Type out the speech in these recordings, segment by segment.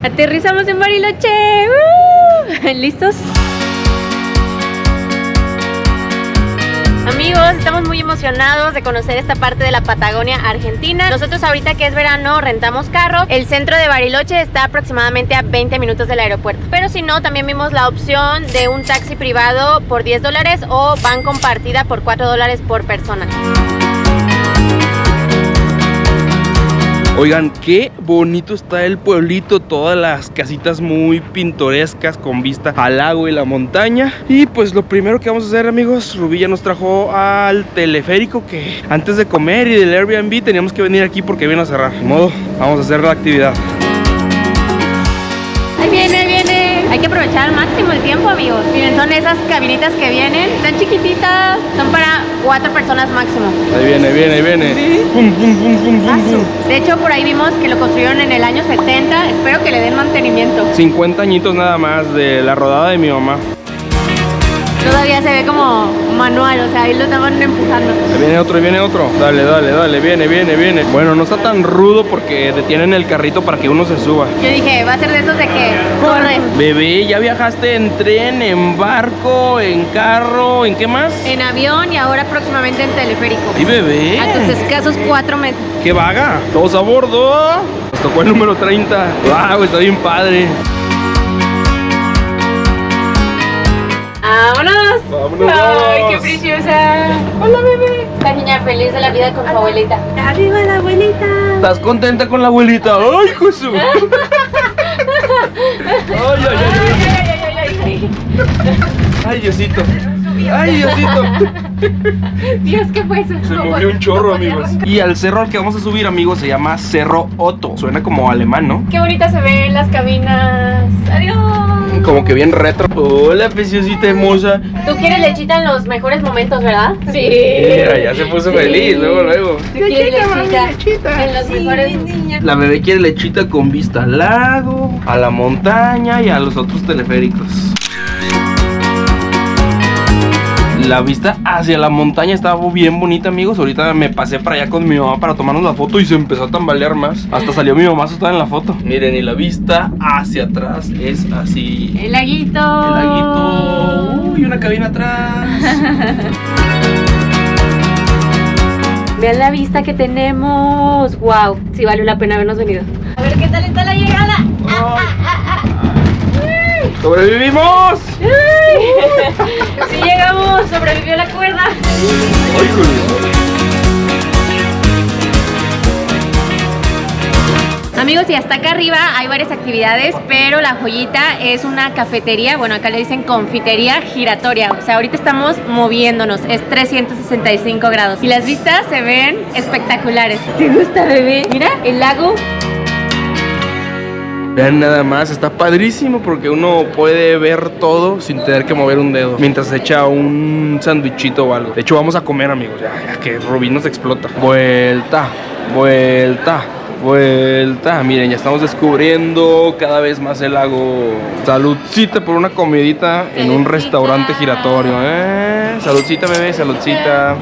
Aterrizamos en Bariloche. ¿Listos? Amigos, estamos muy emocionados de conocer esta parte de la Patagonia Argentina. Nosotros ahorita que es verano rentamos carro. El centro de Bariloche está aproximadamente a 20 minutos del aeropuerto. Pero si no, también vimos la opción de un taxi privado por $10 o van compartida por $4 por persona. Oigan, qué bonito está el pueblito, todas las casitas muy pintorescas con vista al lago y la montaña. Y pues lo primero que vamos a hacer, amigos, Rubí ya nos trajo al teleférico, que antes de comer y del Airbnb teníamos que venir aquí porque viene a cerrar. De modo, vamos a hacer la actividad. Ahí viene, ahí viene. Hay que aprovechar al máximo el tiempo, amigos. Miren, son esas cabinitas que vienen, están chiquititas, son para 4 personas máximo. Ahí viene, ahí viene, ahí viene. ¿Sí? Pum, pum, pum, pum, pum, pum. De hecho, por ahí vimos que lo construyeron en el año 70. Espero que le den mantenimiento. 50 añitos nada más de la rodada de mi mamá. Todavía se ve como manual, o sea, ahí lo estaban empujando. Ahí viene otro, ahí viene otro. Dale, dale, dale, viene, viene, viene. Bueno, no está tan rudo porque detienen el carrito para que uno se suba. Yo dije, va a ser de esos de que corres. Bebé, ¿ya viajaste en tren, en barco, en carro, en qué más? En avión y ahora próximamente en teleférico. Sí, bebé. A tus escasos 4 meses. ¡Qué vaga! Todos a bordo. Nos tocó el número 30. ¡Wow! Está bien padre. ¡Vámonos! ¡Vámonos! ¡Ay, qué preciosa! ¡Hola, bebé! La niña feliz de la vida con su abuelita. ¡Arriba la abuelita! ¿Estás contenta con la abuelita? ¡Ay, Jesús! ¡Ay, ay, ay! ¡Ay, Diosito! ¡Ay, Diosito! Dios, ¿qué fue eso? Se movió un chorro, amigos. Y al cerro al que vamos a subir, amigos, se llama Cerro Otto. Suena como alemán, ¿no? Qué bonitas se ven las cabinas. ¡Adiós! Como que bien retro. Hola, preciosita hermosa. Tú quieres lechita en los mejores momentos, ¿verdad? Sí. Mira, ya se puso feliz, luego, luego. ¿Tú quieres lechita en los mejores momentos? La bebé quiere lechita con vista al lago, a la montaña y a los otros teleféricos. La vista hacia la montaña estaba bien bonita, amigos. Ahorita me pasé para allá con mi mamá para tomarnos la foto y se empezó a tambalear más. Hasta salió mi mamá asustada en la foto. Miren, y la vista hacia atrás es así. El laguito. El laguito. Uy, una cabina atrás. Vean la vista que tenemos. Wow, sí valió la pena habernos venido. A ver qué tal está la llegada. ¡Sobrevivimos! Sí llegamos, sobrevivió la cuerda. ¡Ay, Amigos, y hasta acá arriba hay varias actividades, pero la joyita es una cafetería, bueno, acá le dicen confitería giratoria. O sea, ahorita estamos moviéndonos, es 365 grados y las vistas se ven espectaculares. ¿Te gusta, bebé? Mira, el lago. Vean nada más, está padrísimo porque uno puede ver todo sin tener que mover un dedo mientras se echa un sándwichito o algo. De hecho, vamos a comer, amigos, ya que Rubí nos explota. Vuelta, vuelta, vuelta. Miren, ya estamos descubriendo cada vez más el lago. Saludcita por una comidita en un restaurante giratorio, ¿eh? Saludcita, bebé, saludcita.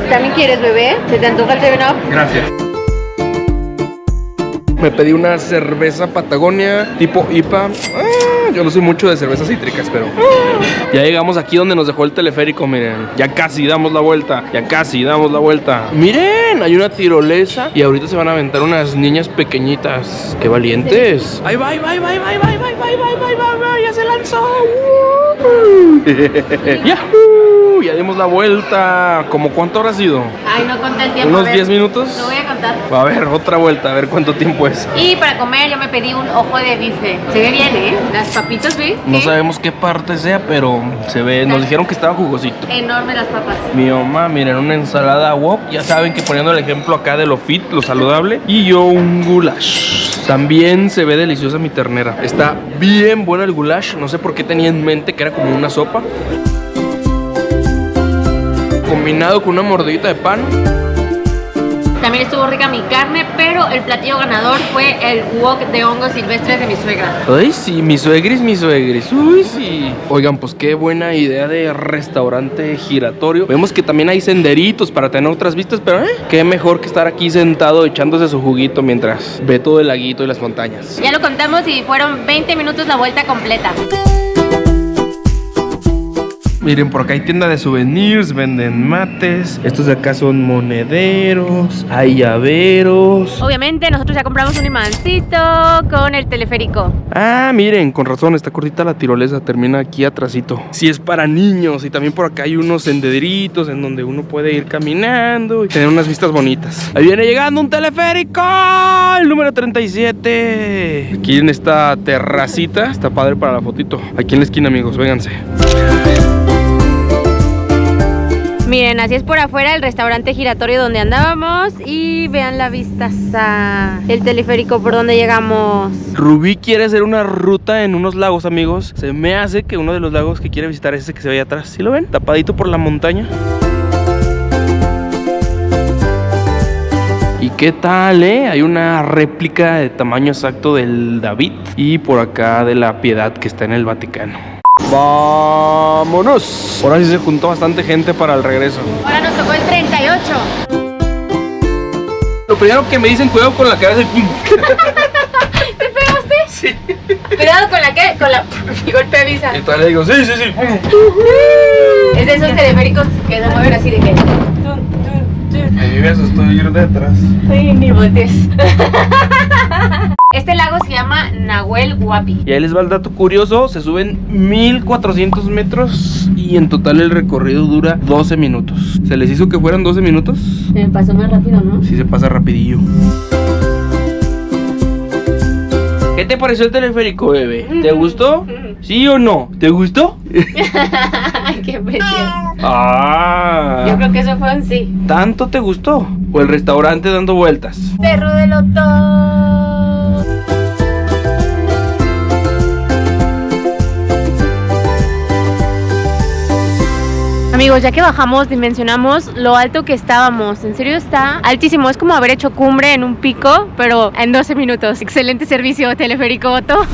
¿También quieres, bebé? ¿Se te antoja el 7-Up? Gracias. Me pedí una cerveza Patagonia tipo IPA. Yo no soy mucho de cervezas cítricas, pero ya llegamos aquí donde nos dejó el teleférico, miren. Ya casi damos la vuelta, ya casi damos la vuelta. Miren, hay una tirolesa y ahorita se van a aventar unas niñas pequeñitas. ¡Qué valientes! ¡Ahí va, ahí va, ahí va, ahí va, ahí va, ahí va, ahí va, ahí va, ahí va! ¡Ya se lanzó! ¡Yahoo! Ya dimos la vuelta. ¿Cómo cuánto habrá sido? Ay, no conté el tiempo. ¿Unos 10 minutos? Lo voy a contar. A ver, otra vuelta, a ver cuánto tiempo es. Y para comer yo me pedí un ojo de bife. Se ve bien, ¿eh? Las papitas, ¿ves? No sabemos qué parte sea, pero se ve. Nos dijeron que estaba jugosito. Enorme las papas. Mi mamá, miren, una ensalada wok. Ya saben que poniendo el ejemplo acá de lo fit, lo saludable. Y yo un goulash. También se ve deliciosa mi ternera. Está bien bueno el goulash. No sé por qué tenía en mente que era como una sopa. Combinado con una mordidita de pan. También estuvo rica mi carne, pero el platillo ganador fue el wok de hongos silvestres de mi suegra. Ay, sí, mi suegris. Uy, sí. Oigan, pues qué buena idea de restaurante giratorio. Vemos que también hay senderitos para tener otras vistas, pero qué mejor que estar aquí sentado echándose su juguito mientras ve todo el laguito y las montañas. Ya lo contamos y fueron 20 minutos la vuelta completa. Miren, por acá hay tienda de souvenirs, venden mates. Estos de acá son monederos, hay llaveros. Obviamente nosotros ya compramos un imancito con el teleférico. Ah, miren, con razón, está cortita la tirolesa, termina aquí atrasito. Sí, es para niños. Y también por acá hay unos senderitos en donde uno puede ir caminando y tener unas vistas bonitas. Ahí viene llegando un teleférico, el número 37. Aquí en esta terracita, está padre para la fotito. Aquí en la esquina, amigos, vénganse. Miren, así es por afuera el restaurante giratorio donde andábamos. Y vean la vista, el teleférico por donde llegamos. Rubí quiere hacer una ruta en unos lagos, amigos. Se me hace que uno de los lagos que quiere visitar es ese que se ve allá atrás. ¿Sí lo ven? Tapadito por la montaña. ¿Y qué tal, Hay una réplica de tamaño exacto del David y por acá de la Piedad que está en el Vaticano. ¡Vámonos! Ahora sí se juntó bastante gente para el regreso. Ahora nos tocó el 38. Lo primero que me dicen, cuidado con la cabeza y ¡pum! ¿Te pegaste? Sí. Cuidado con la que, con la golpe de visa. Y todavía le digo, sí. Es de esos teleféricos que se mueven así de que. A mí me asustó ir detrás. Ay, ni voltees. Este lago se llama Nahuel Huapi. Y ahí les va el dato curioso, se suben 1400 metros y en total el recorrido dura 12 minutos. ¿Se les hizo que fueran 12 minutos? Se me pasó más rápido, ¿no? Sí, se pasa rapidillo. ¿Qué te pareció el teleférico, bebé? ¿Te gustó? ¿Sí o no? ¿Te gustó? Ay, qué presión. Ah. Yo creo que eso fue un sí. ¿Tanto te gustó? ¿O el restaurante dando vueltas? Cerro del Loto. Amigos, ya que bajamos, dimensionamos lo alto que estábamos. En serio está altísimo. Es como haber hecho cumbre en un pico, pero en 12 minutos. Excelente servicio, teleférico Otto.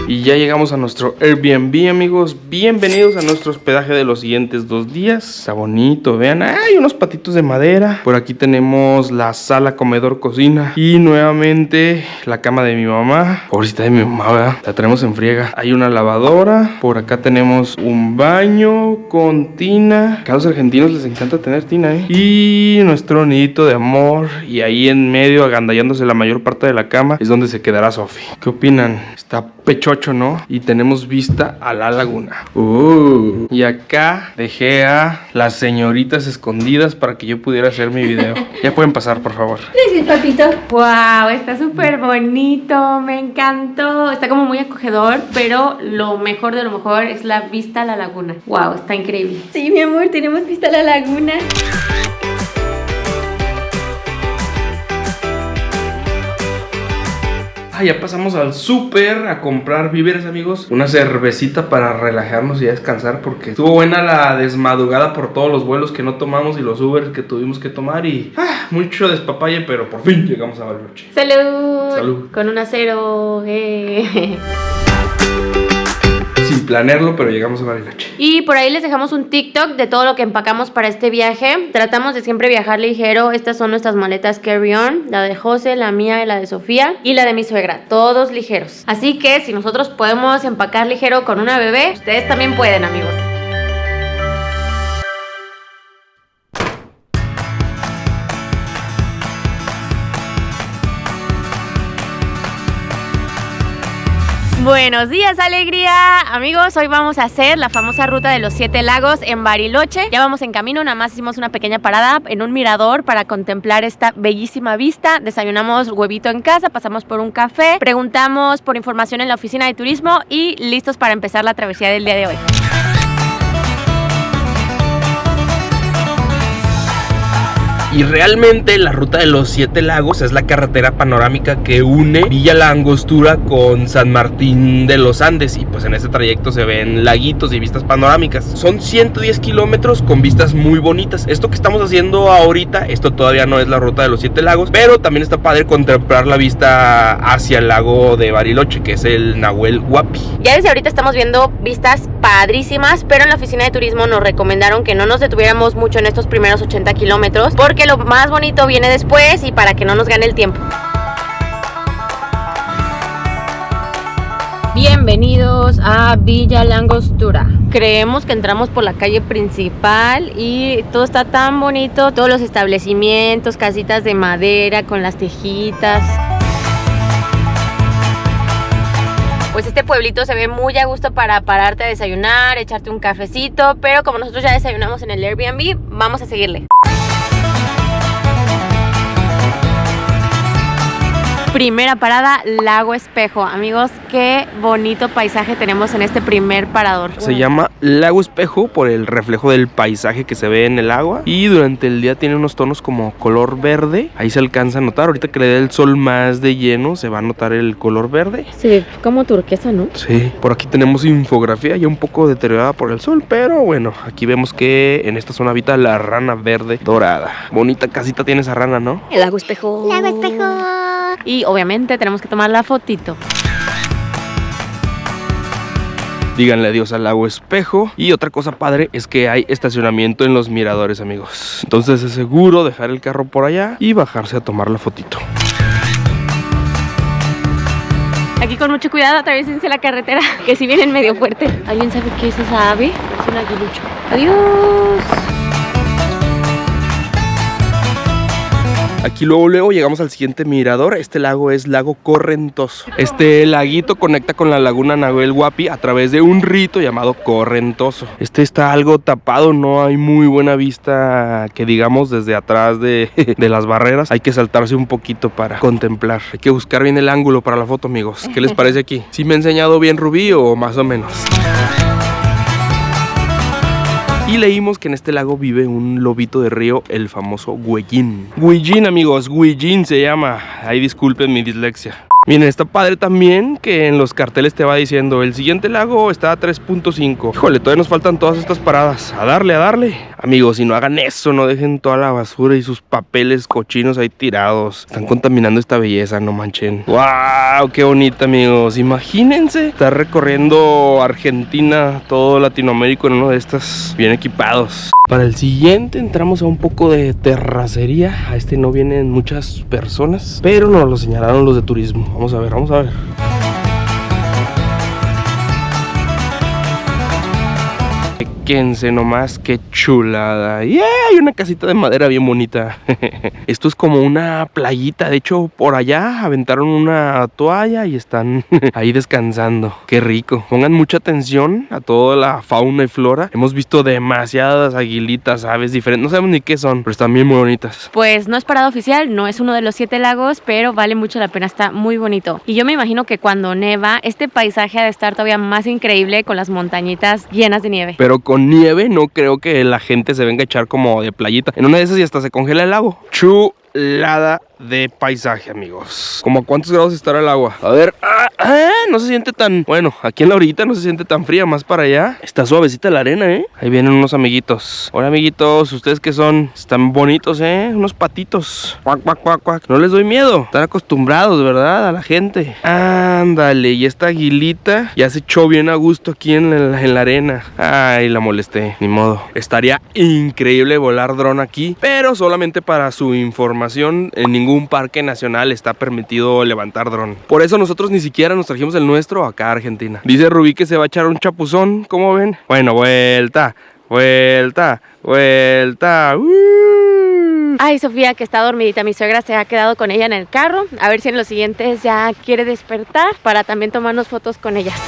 Y ya llegamos a nuestro Airbnb, amigos. Bienvenidos a nuestro hospedaje de los siguientes 2 días. Está bonito, vean, hay unos patitos de madera. Por aquí tenemos la sala, comedor, cocina. Y nuevamente la cama de mi mamá. Pobrecita de mi mamá, ¿verdad? La tenemos en friega. Hay una lavadora. Por acá tenemos un baño con tina. A los argentinos les encanta tener tina, Y nuestro nidito de amor. Y ahí en medio, agandallándose la mayor parte de la cama, es donde se quedará Sofi. ¿Qué opinan? Está pechocho, ¿no? Y tenemos vista a la laguna. Y acá dejé a las señoritas escondidas para que yo pudiera hacer mi video. Ya pueden pasar, por favor. Gracias, papito. Wow, está súper bonito. Me encantó. Está como muy acogedor, pero lo mejor de lo mejor es la vista a la laguna. Wow, está increíble. Sí, mi amor, tenemos vista a la laguna. Ya pasamos al súper a comprar víveres, amigos. Una cervecita para relajarnos y descansar, porque estuvo buena la desmadrugada por todos los vuelos que no tomamos y los Ubers que tuvimos que tomar. Y mucho despapalle, pero por fin llegamos a Bariloche. ¡Salud! ¡Salud! Con un acero. Sin planearlo, pero llegamos a Bariloche. Y por ahí les dejamos un TikTok de todo lo que empacamos para este viaje. Tratamos de siempre viajar ligero. Estas son nuestras maletas carry-on. La de José, la mía y la de Sofía. Y la de mi suegra. Todos ligeros. Así que si nosotros podemos empacar ligero con una bebé, ustedes también pueden, amigos. Buenos días, alegría. Amigos, hoy vamos a hacer la famosa ruta de los 7 lagos en Bariloche. Ya vamos en camino, nada más hicimos una pequeña parada en un mirador para contemplar esta bellísima vista. Desayunamos huevito en casa, pasamos por un café, preguntamos por información en la oficina de turismo y listos para empezar la travesía del día de hoy. Y realmente la ruta de los 7 lagos es la carretera panorámica que une Villa La Angostura con San Martín de los Andes. Y pues en este trayecto se ven laguitos y vistas panorámicas. Son 110 kilómetros con vistas muy bonitas. Esto que estamos haciendo ahorita, esto todavía no es la ruta de los 7 lagos, pero también está padre contemplar la vista hacia el lago de Bariloche, que es el Nahuel Huapi. Ya desde ahorita estamos viendo vistas padrísimas, pero en la oficina de turismo nos recomendaron que no nos detuviéramos mucho en estos primeros 80 kilómetros, porque lo más bonito viene después y para que no nos gane el tiempo. Bienvenidos a Villa La Angostura. Creemos que entramos por la calle principal y todo está tan bonito, todos los establecimientos, casitas de madera con las tejitas. Pues este pueblito se ve muy a gusto para pararte a desayunar, echarte un cafecito, pero como nosotros ya desayunamos en el Airbnb, vamos a seguirle. Primera parada, Lago Espejo. Amigos, qué bonito paisaje tenemos en este primer parador. Se llama Lago Espejo por el reflejo del paisaje que se ve en el agua. Y durante el día tiene unos tonos como color verde. Ahí se alcanza a notar. Ahorita que le dé el sol más de lleno, se va a notar el color verde. Se ve como turquesa, ¿no? Sí. Por aquí tenemos infografía ya un poco deteriorada por el sol. Pero bueno, aquí vemos que en esta zona habita la rana verde dorada. Bonita casita tiene esa rana, ¿no? El Lago Espejo. Lago Espejo. Y obviamente tenemos que tomar la fotito. Díganle adiós al Lago Espejo. Y otra cosa padre es que hay estacionamiento en los miradores, amigos. Entonces es seguro dejar el carro por allá y bajarse a tomar la fotito. Aquí con mucho cuidado atraviesense la carretera, que si vienen medio fuerte. ¿Alguien sabe qué es esa ave? Es un aguilucho. ¡Adiós! Aquí luego llegamos al siguiente mirador. Este lago es Lago Correntoso. Este laguito conecta con la laguna Nahuel Huapi a través de un rito llamado Correntoso. Este está algo tapado, no hay muy buena vista que digamos desde atrás de las barreras. Hay que saltarse un poquito para contemplar. Hay que buscar bien el ángulo para la foto, amigos. ¿Qué les parece aquí? ¿Sí me ha enseñado bien Rubí o más o menos? Y leímos que en este lago vive un lobito de río, el famoso Güellín. Güellín, amigos, Güellín se llama. Ahí disculpen mi dislexia. Miren, está padre también que en los carteles te va diciendo el siguiente lago está a 3.5. Híjole, todavía nos faltan todas estas paradas. A darle, a darle. Amigos, si no hagan eso, no dejen toda la basura y sus papeles cochinos ahí tirados. Están contaminando esta belleza, no manchen. ¡Wow! ¡Qué bonita, amigos! Imagínense estar recorriendo Argentina, todo Latinoamérica en uno de estas bien equipados. Para el siguiente entramos a un poco de terracería. A este no vienen muchas personas, pero nos lo señalaron los de turismo. Vamos a ver, vamos a ver. Fíjense nomás qué chulada. ¡Yeah! Hay una casita de madera bien bonita. Esto es como una playita. De hecho, por allá aventaron una toalla y están ahí descansando. Qué rico. Pongan mucha atención a toda la fauna y flora. Hemos visto demasiadas aguilitas, aves diferentes. No sabemos ni qué son, pero están bien muy bonitas. Pues no es parada oficial, no es uno de los 7 lagos, pero vale mucho la pena, está muy bonito. Y yo me imagino que cuando neva, este paisaje ha de estar todavía más increíble con las montañitas llenas de nieve. Pero con nieve no creo que la gente se venga a echar como de playita. En una de esas y hasta se congela el lago. Chulada de paisaje, amigos. ¿Cómo a cuántos grados estará el agua? A ver, no se siente tan... Bueno, aquí en la orillita no se siente tan fría. Más para allá está suavecita la arena, Ahí vienen unos amiguitos. Hola, amiguitos, ¿ustedes qué son? Están bonitos, unos patitos. Cuac, cuac, cuac, cuac. No les doy miedo. Están acostumbrados, ¿verdad? A la gente. Ándale, y esta aguilita ya se echó bien a gusto aquí en la arena. Ay, la molesté, ni modo. Estaría increíble volar dron aquí, pero solamente para su información, en ningún parque nacional está permitido levantar dron. Por eso nosotros ni siquiera nos trajimos el nuestro acá a Argentina. Dice Rubí que se va a echar un chapuzón, ¿cómo ven? Bueno, vuelta, vuelta, vuelta. Ay, Sofía, que está dormidita. Mi suegra se ha quedado con ella en el carro. A ver si en los siguientes ya quiere despertar para también tomarnos fotos con ellas.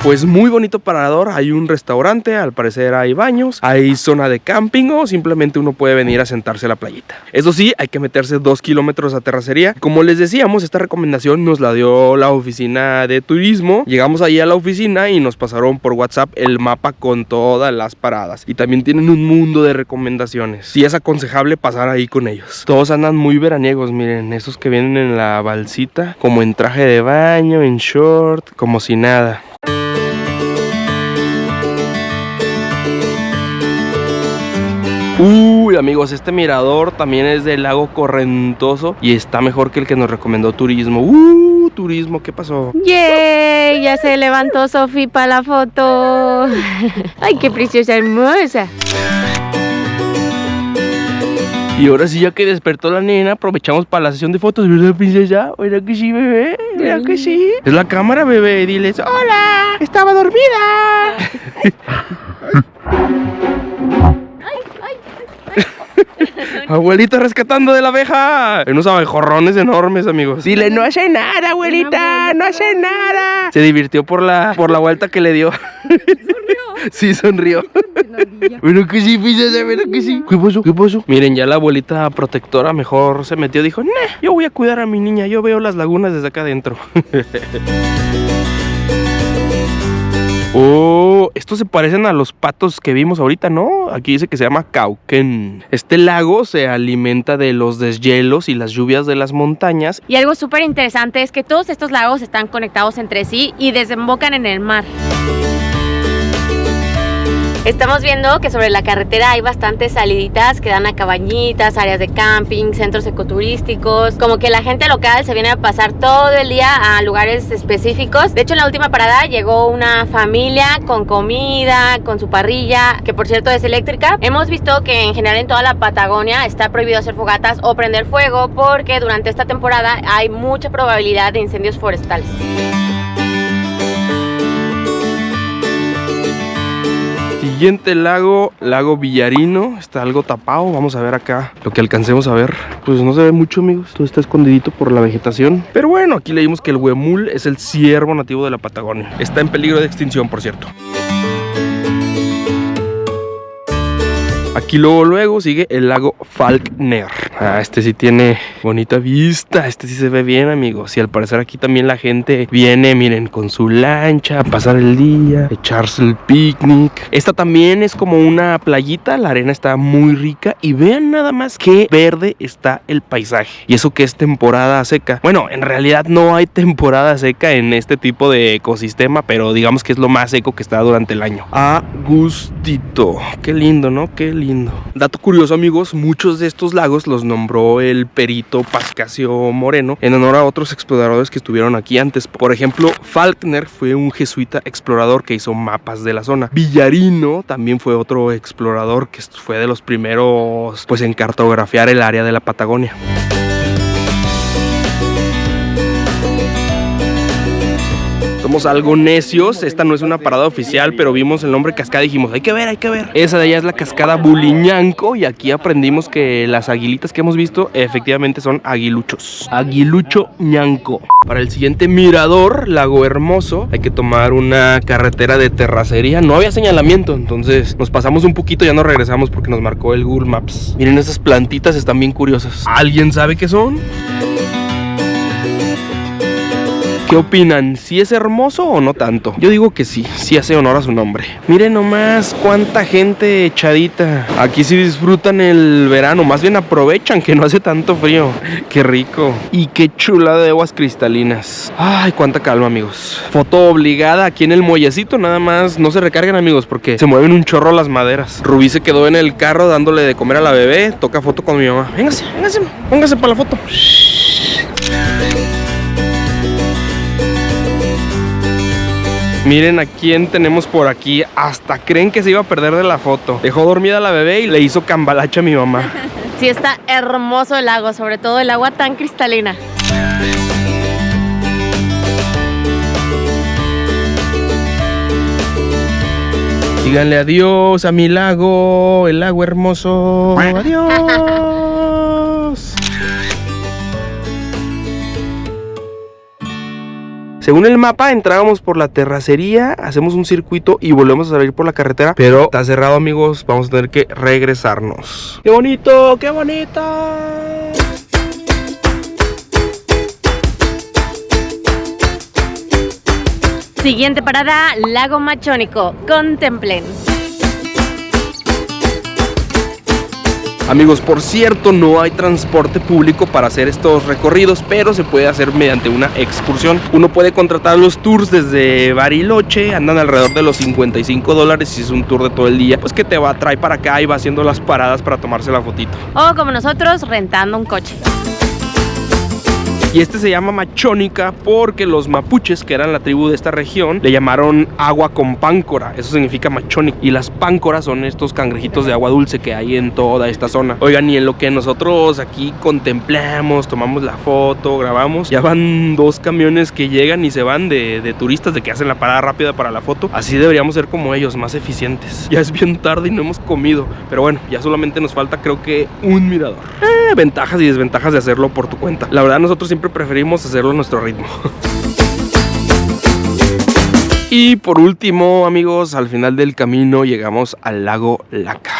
Pues muy bonito parador, hay un restaurante, al parecer hay baños, hay zona de camping o simplemente uno puede venir a sentarse a la playita. Eso sí, hay que meterse 2 kilómetros a terracería. Como les decíamos, esta recomendación nos la dio la oficina de turismo. Llegamos ahí a la oficina y nos pasaron por WhatsApp el mapa con todas las paradas. Y también tienen un mundo de recomendaciones. Sí es aconsejable pasar ahí con ellos. Todos andan muy veraniegos, miren, esos que vienen en la balsita, como en traje de baño, en short, como si nada. Uy, amigos, este mirador también es del lago Correntoso y está mejor que el que nos recomendó turismo. Turismo, ¿qué pasó? ¡Yay! Ya se levantó Sofi para la foto. ¡Ay, qué preciosa, hermosa! Y ahora sí, ya que despertó la nena, aprovechamos para la sesión de fotos, ¿verdad, princesa? ¿Verdad que sí, bebé? ¿Verdad que sí? Es la cámara, bebé, diles, ¡hola! ¡Estaba dormida! Abuelita rescatando de la abeja. Unos abejorrones enormes, amigos. Dile, no hace nada, abuelita, no hace nada. Se divirtió por la vuelta que le dio. ¿Sonrió? Sí, sonrió. Bueno que sí, princesa, bueno que sí. ¿Qué pasó? ¿Qué pasó? Miren, ya la abuelita protectora mejor se metió. Dijo, nah, yo voy a cuidar a mi niña. Yo veo las lagunas desde acá adentro. Oh, estos se parecen a los patos que vimos ahorita, ¿no? Aquí dice que se llama Cauquén. Este lago se alimenta de los deshielos y las lluvias de las montañas. Y algo súper interesante es que todos estos lagos están conectados entre sí y desembocan en el mar. Estamos viendo que sobre la carretera hay bastantes saliditas que dan a cabañitas, áreas de camping, centros ecoturísticos. Como que la gente local se viene a pasar todo el día a lugares específicos. De hecho, en la última parada llegó una familia con comida, con su parrilla, que por cierto es eléctrica. Hemos visto que en general en toda la Patagonia está prohibido hacer fogatas o prender fuego porque durante esta temporada hay mucha probabilidad de incendios forestales. Siguiente lago, lago Villarino. Está algo tapado, vamos a ver acá lo que alcancemos a ver. Pues no se ve mucho, amigos, todo está escondidito por la vegetación. Pero bueno, aquí leímos que el huemul es el ciervo nativo de la Patagonia. Está en peligro de extinción, por cierto. Aquí luego sigue el lago Falkner. Este sí tiene bonita vista. Este sí se ve bien, amigos. Y al parecer aquí también la gente viene, miren, con su lancha a pasar el día, echarse el picnic. Esta también es como una playita. La arena está muy rica. Y vean nada más qué verde está el paisaje. Y eso que es temporada seca. Bueno, en realidad no hay temporada seca en este tipo de ecosistema, pero digamos que es lo más seco que está durante el año. A gustito. Qué lindo, ¿no? Qué lindo. Dato curioso, amigos, muchos de estos lagos los nombró el perito Pascasio Moreno en honor a otros exploradores que estuvieron aquí antes. Por ejemplo, Falkner fue un jesuita explorador que hizo mapas de la zona. Villarino también fue otro explorador que fue de los primeros pues en cartografiar el área de la Patagonia. Somos algo necios, esta no es una parada oficial, pero vimos el nombre cascada y dijimos, hay que ver, hay que ver. Esa de allá es la cascada Buliñanco y aquí aprendimos que las aguilitas que hemos visto efectivamente son aguiluchos. Aguilucho ñanco. Para el siguiente mirador, Lago Hermoso, hay que tomar una carretera de terracería. No había señalamiento, entonces nos pasamos un poquito y ya nos regresamos porque nos marcó el Google Maps. Miren, esas plantitas están bien curiosas. ¿Alguien sabe qué son? ¿Qué opinan? ¿Sí es hermoso o no tanto? Yo digo que sí, sí hace honor a su nombre. Miren nomás cuánta gente echadita. Aquí sí disfrutan el verano, más bien aprovechan que no hace tanto frío. Qué rico. Y qué chulada de aguas cristalinas. Ay, cuánta calma, amigos. Foto obligada aquí en el muellecito, nada más no se recarguen, amigos, porque se mueven un chorro las maderas. Rubí se quedó en el carro dándole de comer a la bebé. Toca foto con mi mamá. Véngase, véngase, póngase para la foto. Miren a quién tenemos por aquí. Hasta creen que se iba a perder de la foto. Dejó dormida a la bebé y le hizo cambalache a mi mamá. Sí, está hermoso el lago, sobre todo el agua tan cristalina. Díganle adiós a mi lago, el lago hermoso. Adiós. Según el mapa, entrábamos por la terracería, hacemos un circuito y volvemos a salir por la carretera, pero está cerrado, amigos, vamos a tener que regresarnos. ¡Qué bonito! ¡Qué bonito! Siguiente parada, Lago Machónico. Contemplen. Amigos, por cierto, no hay transporte público para hacer estos recorridos, pero se puede hacer mediante una excursión. Uno puede contratar los tours desde Bariloche, andan alrededor de los $55 si es un tour de todo el día, pues que te trae para acá y va haciendo las paradas para tomarse la fotito. O como nosotros, rentando un coche. Y este se llama Machónica porque los mapuches, que eran la tribu de esta región, le llamaron agua con páncora. Eso significa Machónica. Y las páncoras son estos cangrejitos de agua dulce que hay en toda esta zona. Oigan, y en lo que nosotros aquí contemplamos, tomamos la foto, grabamos, ya van 2 camiones que llegan y se van de turistas, de que hacen la parada rápida para la foto. Así deberíamos ser como ellos, más eficientes. Ya es bien tarde y no hemos comido, pero bueno, ya solamente nos falta, creo que, un mirador. Ventajas y desventajas de hacerlo por tu cuenta. La verdad, nosotros siempre preferimos hacerlo a nuestro ritmo. Y por último, amigos, al final del camino llegamos al lago Lácar.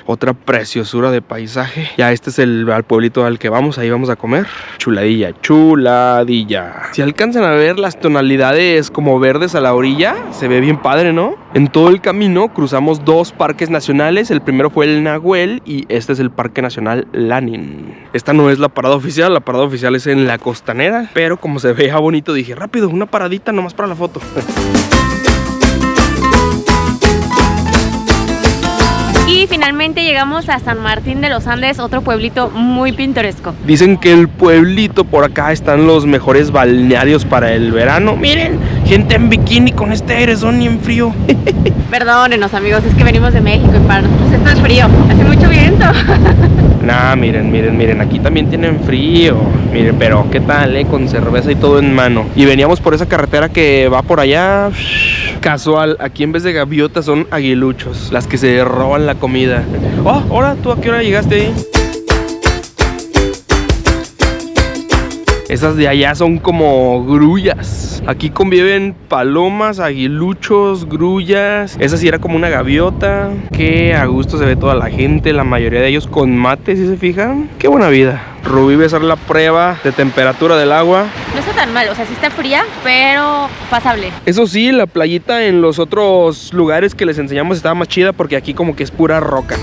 Otra preciosura de paisaje. Ya este es el pueblito al que vamos, ahí vamos a comer. Chuladilla, chuladilla. Si alcanzan a ver las tonalidades como verdes a la orilla, se ve bien padre, ¿no? En todo el camino cruzamos 2 parques nacionales. El primero fue el Nahuel y este es el Parque Nacional Lanín. Esta no es la parada oficial, la parada oficial es en la Costanera, pero como se veía bonito dije, rápido, una paradita nomás para la foto. Y finalmente llegamos a San Martín de los Andes, otro pueblito muy pintoresco. Dicen que el pueblito por acá están los mejores balnearios para el verano. Miren, gente en bikini con este airezón y en frío. Perdónenos, amigos, es que venimos de México y para nosotros esto es frío, hace mucho viento. Nah, miren, aquí también tienen frío. Miren, pero ¿qué tal, con cerveza y todo en mano? Y veníamos por esa carretera que va por allá. Casual, aquí en vez de gaviotas son aguiluchos, las que se roban la comida. Oh, hola, ¿tú a qué hora llegaste ahí? Esas de allá son como grullas. Aquí conviven palomas, aguiluchos, grullas. Esa sí era como una gaviota. Qué a gusto se ve toda la gente, la mayoría de ellos con mate, ¿sí se fijan? Qué buena vida. Rubí va a hacer la prueba de temperatura del agua. No está tan mal, o sea, sí está fría, pero pasable. Eso sí, la playita en los otros lugares que les enseñamos estaba más chida porque aquí como que es pura roca.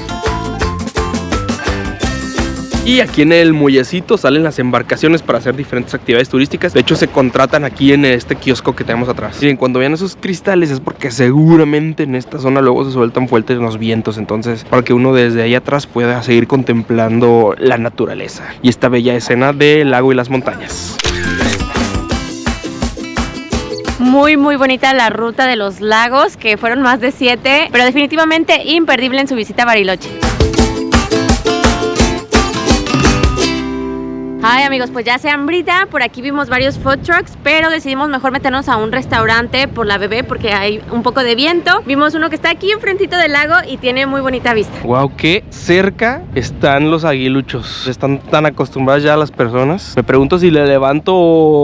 Y aquí en el muellecito salen las embarcaciones para hacer diferentes actividades turísticas. De hecho, se contratan aquí en este kiosco que tenemos atrás. Miren, cuando vean esos cristales es porque seguramente en esta zona luego se sueltan fuertes los vientos. Entonces, para que uno desde ahí atrás pueda seguir contemplando la naturaleza y esta bella escena del lago y las montañas. Muy bonita la ruta de los lagos, que fueron más de 7, pero definitivamente imperdible en su visita a Bariloche. Ay, amigos, pues ya se hambrita. Por aquí vimos varios food trucks, pero decidimos mejor meternos a un restaurante por la bebé porque hay un poco de viento. Vimos uno que está aquí enfrentito del lago y tiene muy bonita vista. Wow, qué cerca están los aguiluchos. Están tan acostumbradas ya a las personas. Me pregunto si le levanto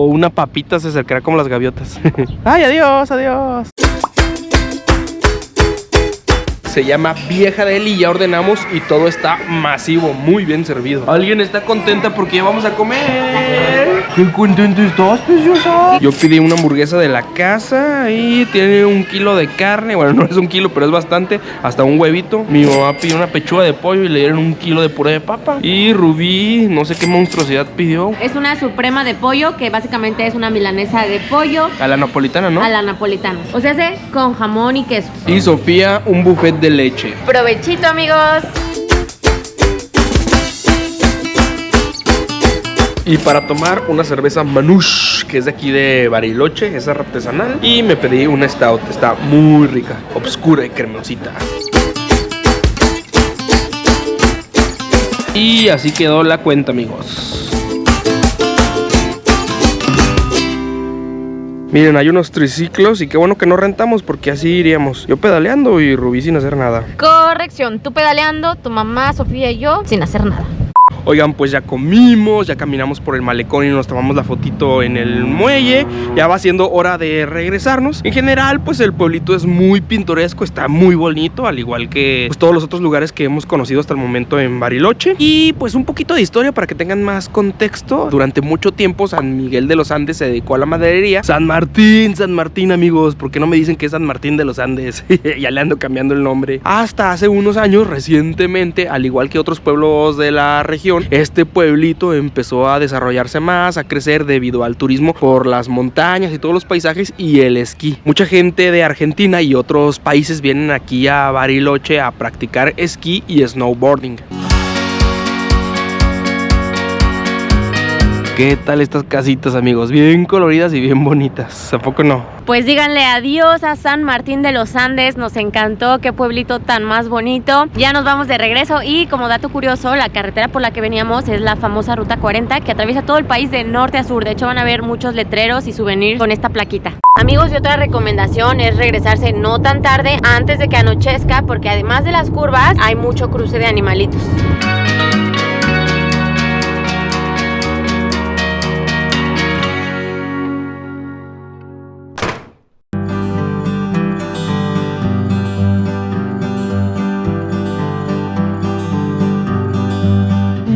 una papita se acercará como las gaviotas. Ay, adiós, adiós. Se llama Vieja de Él y ya ordenamos y todo está masivo, muy bien servido. ¿Alguien está contenta porque ya vamos a comer? ¿Qué contenta estás, preciosa? Yo pedí una hamburguesa de la casa y tiene 1 kilo de carne. Bueno, no es 1 kilo, pero es bastante. Hasta un huevito. Mi mamá pidió una pechuga de pollo y le dieron 1 kilo de puré de papa. Y Rubí, no sé qué monstruosidad pidió. Es una suprema de pollo, que básicamente es una milanesa de pollo. A la napolitana, ¿no? A la napolitana. O sea, hace con jamón y queso. Y Sofía, un buffet de leche. Provechito, amigos. Y para tomar una cerveza Manush, que es de aquí de Bariloche, es artesanal. Y me pedí una stout, está muy rica, obscura y cremosita. Y así quedó la cuenta, amigos. Miren, hay unos triciclos y qué bueno que no rentamos porque así iríamos. Yo pedaleando y Rubí sin hacer nada. Corrección, tú pedaleando, tu mamá, Sofía y yo sin hacer nada. Oigan, pues ya comimos, ya caminamos por el malecón y nos tomamos la fotito en el muelle. Ya va siendo hora de regresarnos. En general, pues el pueblito es muy pintoresco, está muy bonito, al igual que pues, todos los otros lugares que hemos conocido hasta el momento en Bariloche. Y pues un poquito de historia para que tengan más contexto. Durante mucho tiempo San Miguel de los Andes se dedicó a la maderería. San Martín, amigos, ¿por qué no me dicen que es San Martín de los Andes? Ya le ando cambiando el nombre. Hasta hace unos años, recientemente, al igual que otros pueblos de la región, este pueblito empezó a desarrollarse más, a crecer debido al turismo por las montañas y todos los paisajes y el esquí. Mucha gente de Argentina y otros países vienen aquí a Bariloche a practicar esquí y snowboarding. ¿Qué tal estas casitas, amigos? Bien coloridas y bien bonitas, ¿a poco no? Pues díganle adiós a San Martín de los Andes, nos encantó, qué pueblito tan más bonito. Ya nos vamos de regreso y como dato curioso, la carretera por la que veníamos es la famosa Ruta 40 que atraviesa todo el país de norte a sur. De hecho van a ver muchos letreros y souvenirs con esta plaquita. Amigos, y otra recomendación es regresarse no tan tarde antes de que anochezca, porque además de las curvas hay mucho cruce de animalitos.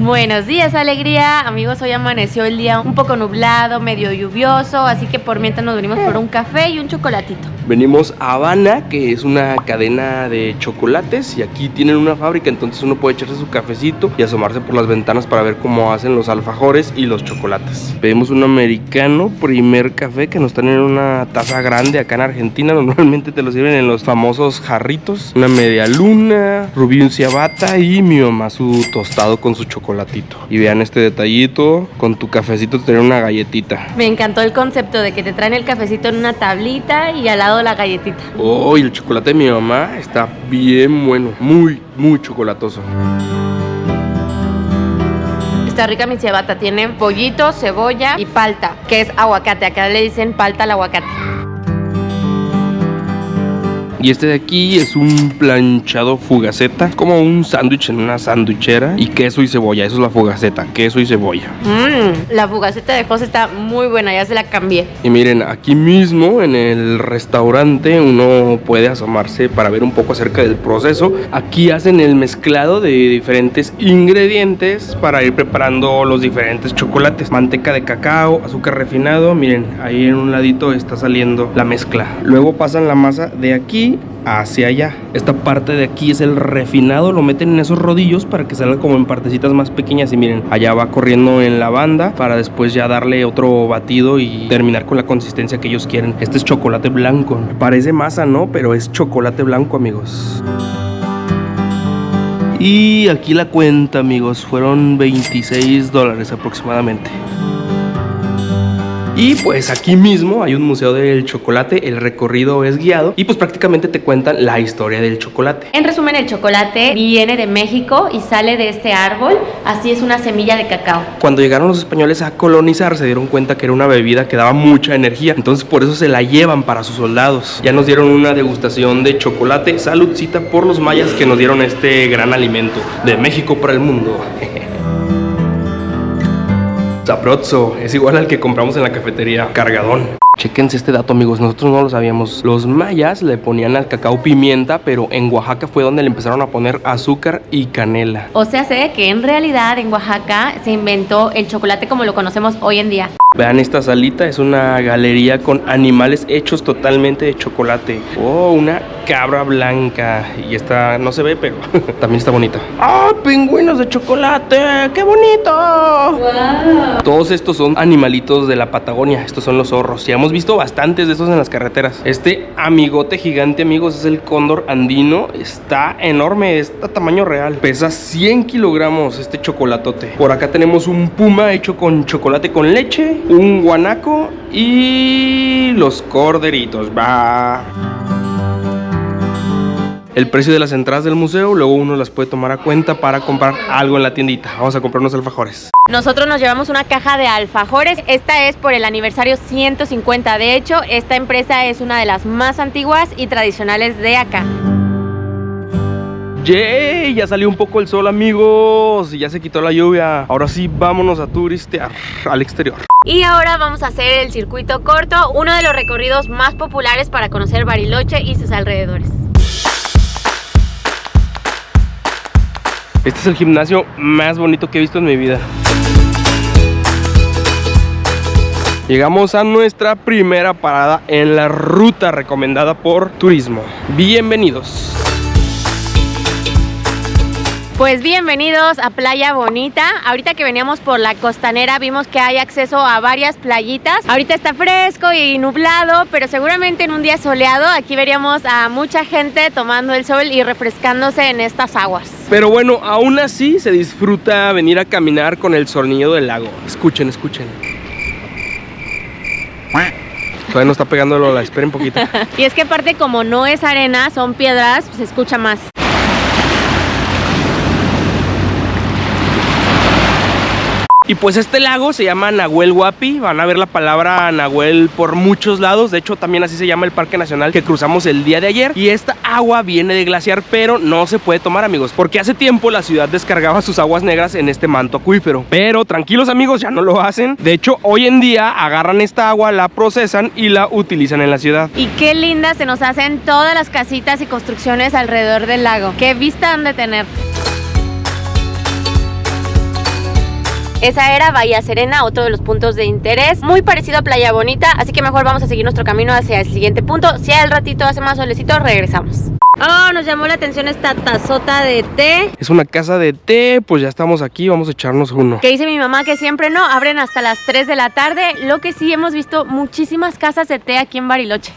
Buenos días, alegría. Amigos, hoy amaneció el día un poco nublado, medio lluvioso, así que por mientras nos venimos por un café y un chocolatito. Venimos a Habana, que es una cadena de chocolates, y aquí tienen una fábrica, entonces uno puede echarse su cafecito y asomarse por las ventanas para ver cómo hacen los alfajores y los chocolates. Pedimos un americano, primer café, que nos están en una taza grande acá en Argentina. Normalmente te lo sirven en los famosos jarritos. Una media luna, rubí un ciabatta y mi mamá su tostado con su chocolatito. Y vean este detallito, con tu cafecito tener una galletita. Me encantó el concepto de que te traen el cafecito en una tablita y al lado la galletita. Oh, y el chocolate de mi mamá está bien bueno, muy chocolatoso. Está rica mi ciabatta, tiene pollito, cebolla y palta, que es aguacate. Acá le dicen palta al aguacate. Y este de aquí es un planchado fugaceta, como un sándwich en una sandwichera, y queso y cebolla. Eso es la fugaceta, queso y cebolla. La fugaceta de José está muy buena, ya se la cambié. Y miren, aquí mismo en el restaurante uno puede asomarse para ver un poco acerca del proceso. Aquí hacen el mezclado de diferentes ingredientes para ir preparando los diferentes chocolates. Manteca de cacao, azúcar refinado. Miren, ahí en un ladito está saliendo la mezcla. Luego pasan la masa de aquí hacia allá. Esta parte de aquí es el refinado, lo meten en esos rodillos para que salga como en partecitas más pequeñas. Y miren, allá va corriendo en la banda para después ya darle otro batido y terminar con la consistencia que ellos quieren. Este es chocolate blanco, parece masa, ¿no? Pero es chocolate blanco, amigos. Y aquí la cuenta, amigos, fueron $26 aproximadamente. Y pues aquí mismo hay un museo del chocolate, el recorrido es guiado y pues prácticamente te cuentan la historia del chocolate. En resumen, el chocolate viene de México y sale de este árbol, así es una semilla de cacao. Cuando llegaron los españoles a colonizar se dieron cuenta que era una bebida que daba mucha energía, entonces por eso se la llevan para sus soldados. Ya nos dieron una degustación de chocolate, saludcita por los mayas que nos dieron este gran alimento de México para el mundo. Sabroso, es igual al que compramos en la cafetería Cargadón. Chéquense este dato, amigos, nosotros no lo sabíamos. Los mayas le ponían al cacao pimienta, pero en Oaxaca fue donde le empezaron a poner azúcar y canela. O sea, sé que en realidad en Oaxaca se inventó el chocolate como lo conocemos hoy en día. Vean esta salita, es una galería con animales hechos totalmente de chocolate. Oh, una cabra blanca. Y esta no se ve, pero también está bonita. ¡Ah, pingüinos de chocolate! ¡Qué bonito! ¡Wow! Todos estos son animalitos de la Patagonia. Estos son los zorros. Y hemos visto bastantes de estos en las carreteras. Este amigote gigante, amigos, es el cóndor andino. Está enorme, está tamaño real. Pesa 100 kilogramos este chocolatote. Por acá tenemos un puma hecho con chocolate con leche, un guanaco y los corderitos. Va. El precio de las entradas del museo, luego uno las puede tomar a cuenta para comprar algo en la tiendita. Vamos a comprar unos alfajores. Nosotros nos llevamos una caja de alfajores. Esta es por el aniversario 150. De hecho, esta empresa es una de las más antiguas y tradicionales de acá. ¡Yay! Ya salió un poco el sol, amigos, y ya se quitó la lluvia. Ahora sí, vámonos a turistear al exterior. Y ahora vamos a hacer el circuito corto, uno de los recorridos más populares para conocer Bariloche y sus alrededores. Este es el gimnasio más bonito que he visto en mi vida. Llegamos a nuestra primera parada en la ruta recomendada por Turismo. Bienvenidos. Pues bienvenidos a Playa Bonita. Ahorita que veníamos por la costanera vimos que hay acceso a varias playitas. Ahorita está fresco y nublado, pero seguramente en un día soleado aquí veríamos a mucha gente tomando el sol y refrescándose en estas aguas. Pero bueno, aún así se disfruta venir a caminar con el sonido del lago. Escuchen, escuchen. Todavía no está pegando el ola, esperen un poquito. Y es que aparte como no es arena, son piedras, pues se escucha más. Y pues este lago se llama Nahuel Huapi. Van a ver la palabra Nahuel por muchos lados. De hecho también así se llama el parque nacional que cruzamos el día de ayer. Y esta agua viene de glaciar, pero no se puede tomar, amigos, porque hace tiempo la ciudad descargaba sus aguas negras en este manto acuífero. Pero tranquilos, amigos, ya no lo hacen. De hecho hoy en día agarran esta agua, la procesan y la utilizan en la ciudad. Y qué lindas se nos hacen todas las casitas y construcciones alrededor del lago. Qué vista han de tener. Esa era Bahía Serena, otro de los puntos de interés, muy parecido a Playa Bonita, así que mejor vamos a seguir nuestro camino hacia el siguiente punto. Si al ratito hace más solecito, regresamos. Oh, nos llamó la atención esta tazota de té. Es una casa de té, pues ya estamos aquí, vamos a echarnos uno. Que dice mi mamá que siempre no, abren hasta las 3 de la tarde, lo que sí hemos visto muchísimas casas de té aquí en Bariloche.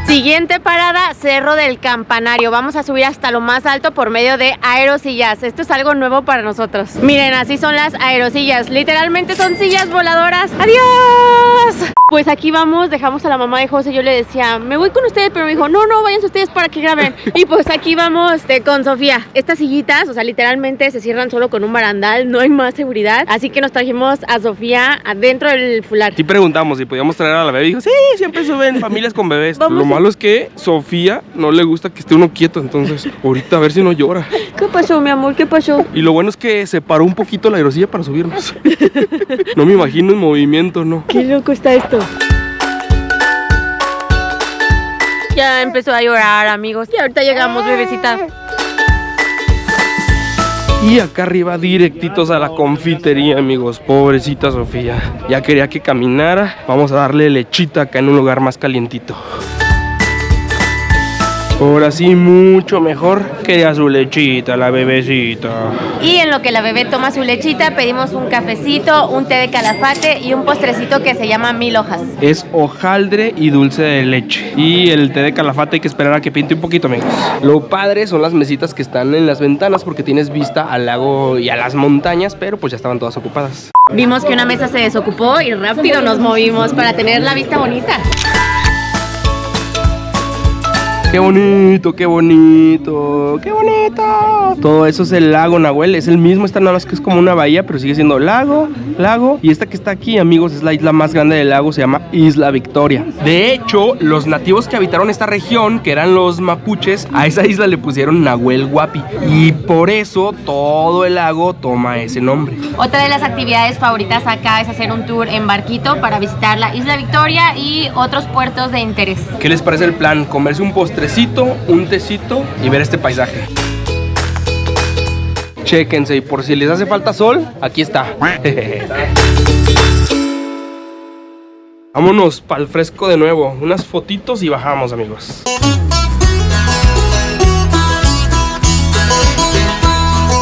Siguiente parada, Cerro del Campanario. Vamos a subir hasta lo más alto por medio de aerosillas. Esto es algo nuevo para nosotros. Miren, así son las aerosillas. Literalmente son sillas voladoras. ¡Adiós! Pues aquí vamos, dejamos a la mamá de José. Yo le decía, me voy con ustedes, pero me dijo, no, váyanse ustedes para que graben. Y pues aquí vamos con Sofía. Estas sillitas, o sea, literalmente se cierran solo con un barandal, no hay más seguridad. Así que nos trajimos a Sofía adentro del fular. Sí preguntamos si podíamos traer a la bebé. Dijo, sí, siempre suben familias con bebés. Vamos. Lo malo es que Sofía no le gusta que esté uno quieto, entonces ahorita a ver si no llora. ¿Qué pasó, mi amor? ¿Qué pasó? Y lo bueno es que se paró un poquito la aerosilla para subirnos. No me imagino en movimiento, ¿no? Qué loco está esto. Ya empezó a llorar, amigos. Y ahorita llegamos, bebecita. Y acá arriba directitos a la confitería, amigos. Pobrecita Sofía, ya quería que caminara. Vamos a darle lechita acá en un lugar más calientito. Ahora sí, mucho mejor. Quería su lechita, la bebecita. Y en lo que la bebé toma su lechita, pedimos un cafecito, un té de calafate y un postrecito que se llama 1000 hojas. Es hojaldre y dulce de leche. Y el té de calafate hay que esperar a que pinte un poquito, amigos. Lo padre son las mesitas que están en las ventanas porque tienes vista al lago y a las montañas, pero pues ya estaban todas ocupadas. Vimos que una mesa se desocupó y rápido nos movimos para tener la vista bonita. ¡Qué bonito, qué bonito, qué bonito! Todo eso es el lago Nahuel, es el mismo, esta nada más que es como una bahía, pero sigue siendo lago. Y esta que está aquí, amigos, es la isla más grande del lago, se llama Isla Victoria. De hecho, los nativos que habitaron esta región, que eran los mapuches, a esa isla le pusieron Nahuel Huapi. Y por eso todo el lago toma ese nombre. Otra de las actividades favoritas acá es hacer un tour en barquito para visitar la Isla Victoria y otros puertos de interés. ¿Qué les parece el plan? Comerse un postrecito, un tecito y ver este paisaje. Chéquense, y por si les hace falta sol, aquí está. Vámonos para el fresco de nuevo. Unas fotitos y bajamos, amigos.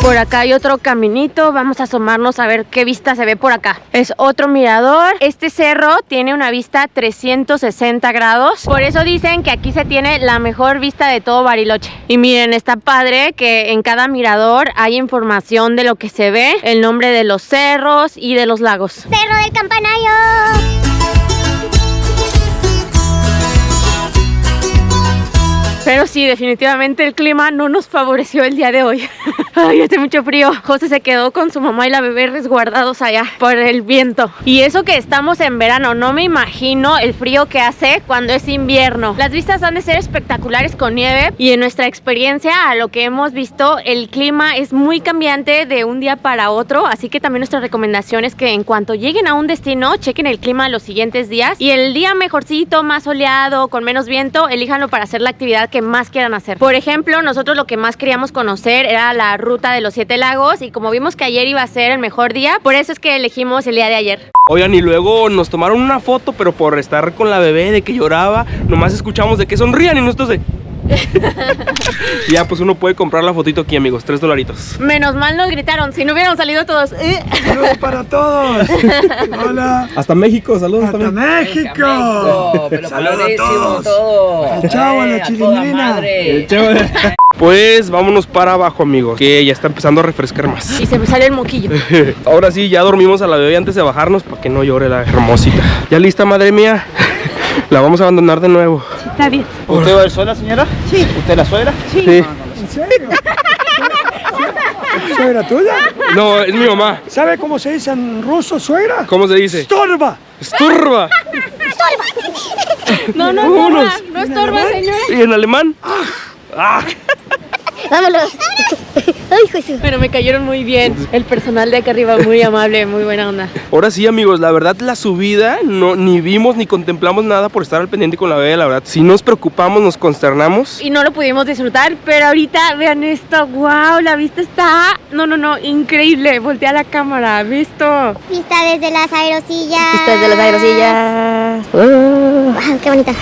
Por acá hay otro caminito, vamos a asomarnos a ver qué vista se ve por acá. Es otro mirador. Este cerro tiene una vista 360 grados. Por eso dicen que aquí se tiene la mejor vista de todo Bariloche. Y miren, está padre que en cada mirador hay información de lo que se ve, el nombre de los cerros y de los lagos. Cerro del Campanario. Pero sí, definitivamente el clima no nos favoreció el día de hoy. Ay, hace mucho frío. José se quedó con su mamá y la bebé resguardados allá por el viento. Y eso que estamos en verano, no me imagino el frío que hace cuando es invierno. Las vistas han de ser espectaculares con nieve y en nuestra experiencia, a lo que hemos visto, el clima es muy cambiante de un día para otro, así que también nuestra recomendación es que en cuanto lleguen a un destino, chequen el clima los siguientes días y el día mejorcito, más soleado, con menos viento, elíjanlo para hacer la actividad que más quieran hacer. Por ejemplo, nosotros lo que más queríamos conocer era la ruta de los 7 lagos y como vimos que ayer iba a ser el mejor día, por eso es que elegimos el día de ayer. Oigan, y luego nos tomaron una foto, pero por estar con la bebé de que lloraba, nomás escuchamos de que sonrían y nosotros de... Ya, pues uno puede comprar la fotito aquí, amigos, $3. Menos mal nos gritaron, si no hubieran salido todos. ¡Saludos para todos! Hola. Hasta México, saludos ¡Hasta también. México! Pero ¡Saludos a padrísimo todos! todo. El chavo, la A toda chilindrina. madre. Pues vámonos para abajo, amigos, que ya está empezando a refrescar más. Y se me sale el moquillo. Ahora sí, ya dormimos a la bebé antes de bajarnos para que no llore la hermosita. ¿Ya lista, madre mía? La vamos a abandonar de nuevo. Está bien. ¿Usted va sola, señora? Sí. ¿Usted la suegra? Sí. ¿En serio? ¿Suegra tuya? No, es mi mamá. ¿Sabe cómo se dice en ruso, suegra? ¿Cómo se dice? ¡Estorba! Estorba. No, no, Vámonos. no estorba, señora. ¿Y en alemán? Ah. Vámonos. Ay, Jesús. Pero me cayeron muy bien. El personal de acá arriba muy amable, muy buena onda. Ahora sí, amigos, la verdad la subida no ni vimos ni contemplamos nada por estar al pendiente con la bebé, la verdad. Sí nos preocupamos, nos consternamos. Y no lo pudimos disfrutar, pero ahorita vean esto. Wow, la vista está... No, increíble. Voltea la cámara, ¿visto? Vista desde las aerosillas. Vista desde las aerosillas. Wow, qué bonita.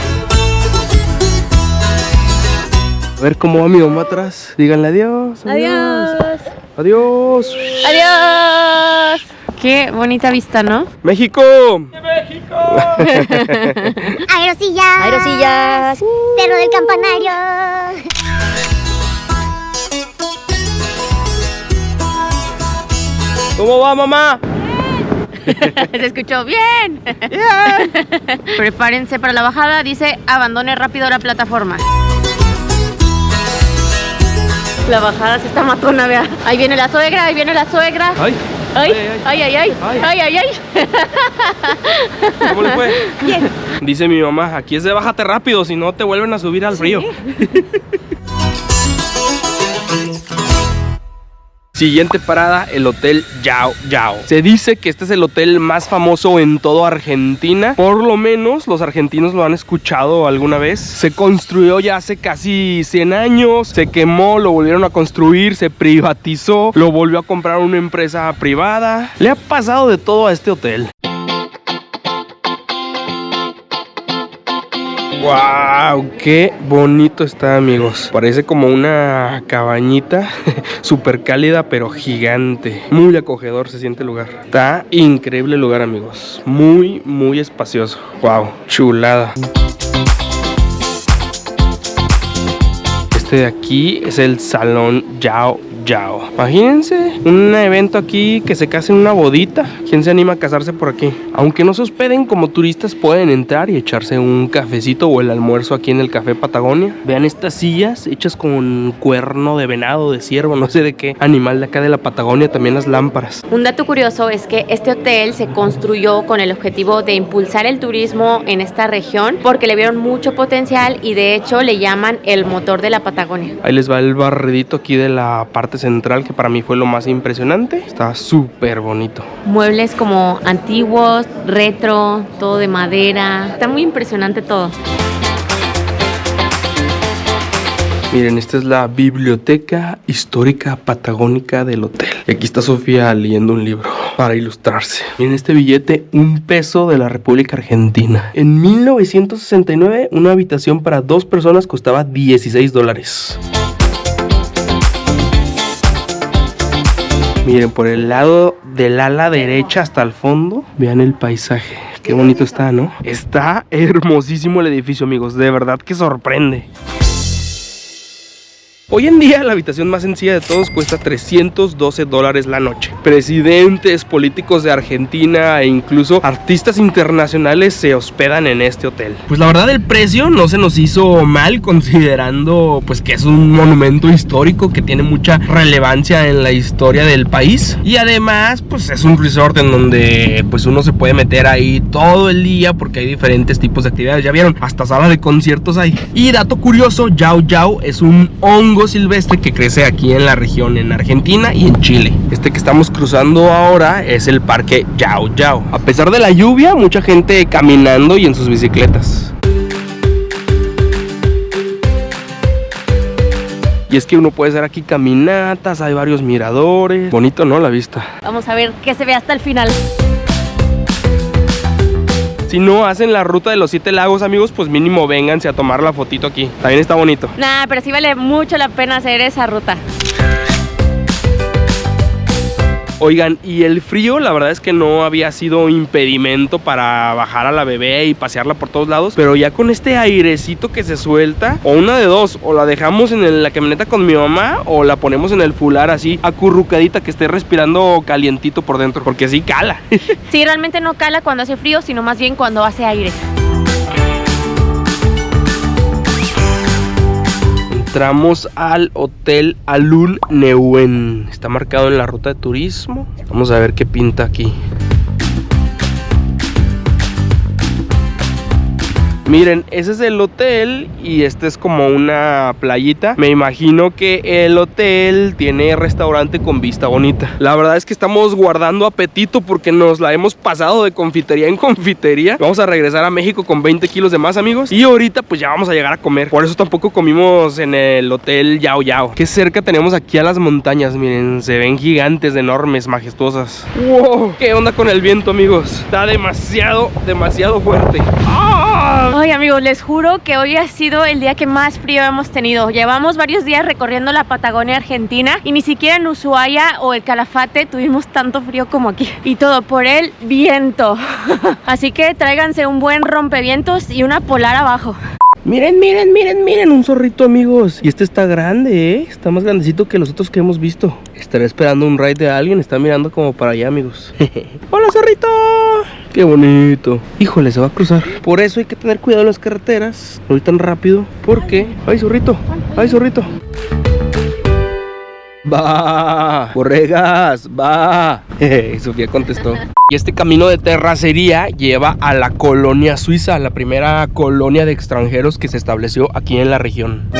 A ver cómo va mi mamá atrás. Díganle adiós. Adiós. Adiós. Adiós. Qué bonita vista, ¿no? México. Aerosillas. Aerosillas. Cerro del Campanario. ¿Cómo va, mamá? Se escuchó bien. Prepárense para la bajada. Dice, abandone rápido la plataforma. La bajada se está matona, vea. Ahí viene la suegra, ahí viene la suegra. Ay. Ay, ay. ¿Cómo le fue? Bien. Dice mi mamá, aquí es de bájate rápido, si no te vuelven a subir al frío. Siguiente parada, el Hotel Yao Yao. Se dice que este es el hotel más famoso en toda Argentina. Por lo menos los argentinos lo han escuchado alguna vez. Se construyó ya hace casi 100 años. Se quemó, lo volvieron a construir, se privatizó, lo volvió a comprar una empresa privada. Le ha pasado de todo a este hotel. ¡Wow! ¡Qué bonito está, amigos! Parece como una cabañita súper cálida, pero gigante. Muy acogedor se siente el lugar. Está increíble el lugar, amigos. Muy, muy espacioso. ¡Wow! ¡Chulada! Este de aquí es el Salón Yao Yao. Imagínense un evento aquí, que se case en una bodita. ¿Quién se anima a casarse por aquí? Aunque no se hospeden, como turistas pueden entrar y echarse un cafecito o el almuerzo aquí en el Café Patagonia. Vean estas sillas hechas con cuerno de venado, de ciervo, no sé de qué animal de acá de la Patagonia. También las lámparas. Un dato curioso es que este hotel se construyó con el objetivo de impulsar el turismo en esta región porque le vieron mucho potencial y de hecho le llaman el motor de la Patagonia. Ahí les va el barridito aquí de la parte central, que para mí fue lo más impresionante. Está súper bonito. Muebles como antiguos, retro, todo de madera. Está muy impresionante todo. Miren, esta es la Biblioteca Histórica Patagónica del hotel. Y aquí está Sofía leyendo un libro para ilustrarse. Miren este billete, $1 de la República Argentina. En 1969, una habitación para 2 personas costaba $16. Miren, por el lado del ala derecha hasta el fondo, vean el paisaje. Qué bonito está, ¿no? Está hermosísimo el edificio, amigos. De verdad que sorprende. Hoy en día la habitación más sencilla de todos cuesta $312 la noche. Presidentes, políticos de Argentina e incluso artistas internacionales se hospedan en este hotel. Pues la verdad el precio no se nos hizo mal, considerando pues que es un monumento histórico que tiene mucha relevancia en la historia del país. Y además pues es un resort en donde pues uno se puede meter ahí todo el día porque hay diferentes tipos de actividades. Ya vieron, hasta sala de conciertos hay. Y dato curioso, Yao Yao es un hongo silvestre que crece aquí en la región, en Argentina y en Chile. Este que estamos cruzando ahora es el parque Yao Yao. A pesar de la lluvia, mucha gente caminando y en sus bicicletas. Y es que uno puede hacer aquí caminatas, hay varios miradores. Bonito, ¿no? La vista. Vamos a ver qué se ve hasta el final. Si no hacen la ruta de los 7 lagos, amigos, pues mínimo vénganse a tomar la fotito aquí. También está bonito. Nah, pero sí vale mucho la pena hacer esa ruta. Oigan, y el frío, la verdad es que no había sido impedimento para bajar a la bebé y pasearla por todos lados. Pero ya con este airecito que se suelta, o una de dos, o la dejamos en la camioneta con mi mamá, o la ponemos en el fular así, acurrucadita, que esté respirando calientito por dentro, porque sí cala. Sí, realmente no cala cuando hace frío, sino más bien cuando hace aire. Entramos al Hotel Alun Neuen. Está marcado en la ruta de turismo. Vamos a ver qué pinta aquí. Miren, ese es el hotel y este es como una playita. Me imagino que el hotel tiene restaurante con vista bonita. La verdad es que estamos guardando apetito porque nos la hemos pasado de confitería en confitería. Vamos a regresar a México con 20 kilos de más, amigos. Y ahorita pues ya vamos a llegar a comer. Por eso tampoco comimos en el hotel Yao Yao. Qué cerca tenemos aquí a las montañas. Miren, se ven gigantes, enormes, majestuosas. ¡Wow! ¿Qué onda con el viento, amigos? Está demasiado fuerte. ¡Ah! Ay, amigos, les juro que hoy ha sido el día que más frío hemos tenido. Llevamos varios días recorriendo la Patagonia Argentina y ni siquiera en Ushuaia o el Calafate tuvimos tanto frío como aquí. Y todo por el viento. Así que tráiganse un buen rompevientos y una polar abajo. Miren, miren, miren, miren, un zorrito, amigos. Y este está grande, ¿eh? Está más grandecito que los otros que hemos visto. Estará esperando un ride de alguien. Está mirando como para allá, amigos. ¡Hola, zorrito! ¡Qué bonito! Híjole, se va a cruzar. Por eso hay que tener cuidado en las carreteras. No ir tan rápido. Porque... ¡Ay, zorrito! ¡Ay, zorrito! ¡Va! ¡Borregas! ¡Va! Sofía contestó. Y este camino de terracería lleva a la colonia suiza, la primera colonia de extranjeros que se estableció aquí en la región.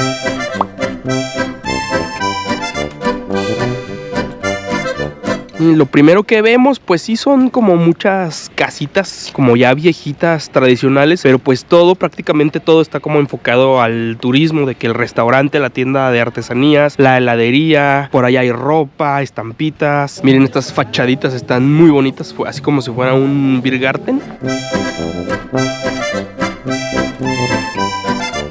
Lo primero que vemos pues sí son como muchas casitas como ya viejitas, tradicionales, pero pues prácticamente todo está como enfocado al turismo, de que el restaurante, la tienda de artesanías, la heladería, por allá hay ropa, estampitas. Miren, estas fachaditas están muy bonitas, así como si fuera un beer garden.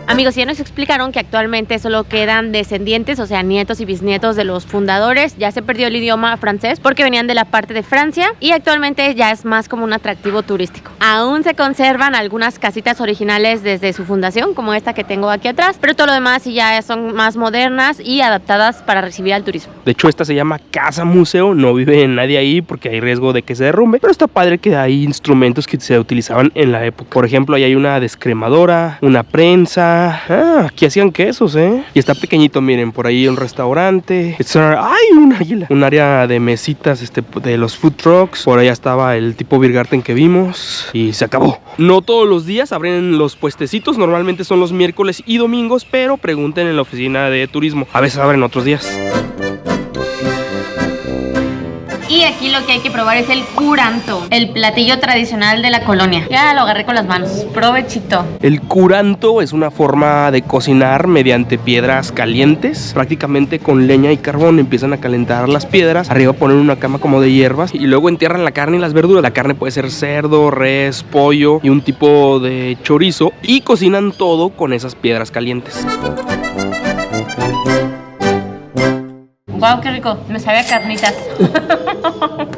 Amigos, ya nos explicaron que actualmente solo quedan descendientes, o sea, nietos y bisnietos de los fundadores. Ya se perdió el idioma francés porque venían de la parte de Francia y actualmente ya es más como un atractivo turístico. Aún se conservan algunas casitas originales desde su fundación, como esta que tengo aquí atrás, pero todo lo demás sí ya son más modernas y adaptadas para recibir al turismo. De hecho, esta se llama Casa Museo, no vive nadie ahí porque hay riesgo de que se derrumbe, pero está padre que hay instrumentos que se utilizaban en la época. Por ejemplo, ahí hay una descremadora, una prensa. Aquí hacían quesos, Y está pequeñito, miren, por ahí un restaurante. ¡Ay, un águila! Un área de mesitas, de los food trucks. Por allá estaba el tipo beer garden que vimos. Y se acabó. No todos los días abren los puestecitos. Normalmente son los miércoles y domingos, pero pregunten en la oficina de turismo. A veces abren otros días. Y aquí lo que hay que probar es el curanto, el platillo tradicional de la colonia. Ya lo agarré con las manos, provechito. El curanto es una forma de cocinar mediante piedras calientes. Prácticamente con leña y carbón empiezan a calentar las piedras. Arriba ponen una cama como de hierbas y luego entierran la carne y las verduras. La carne puede ser cerdo, res, pollo y un tipo de chorizo. Y cocinan todo con esas piedras calientes. Wow, qué rico, me sabe a carnitas.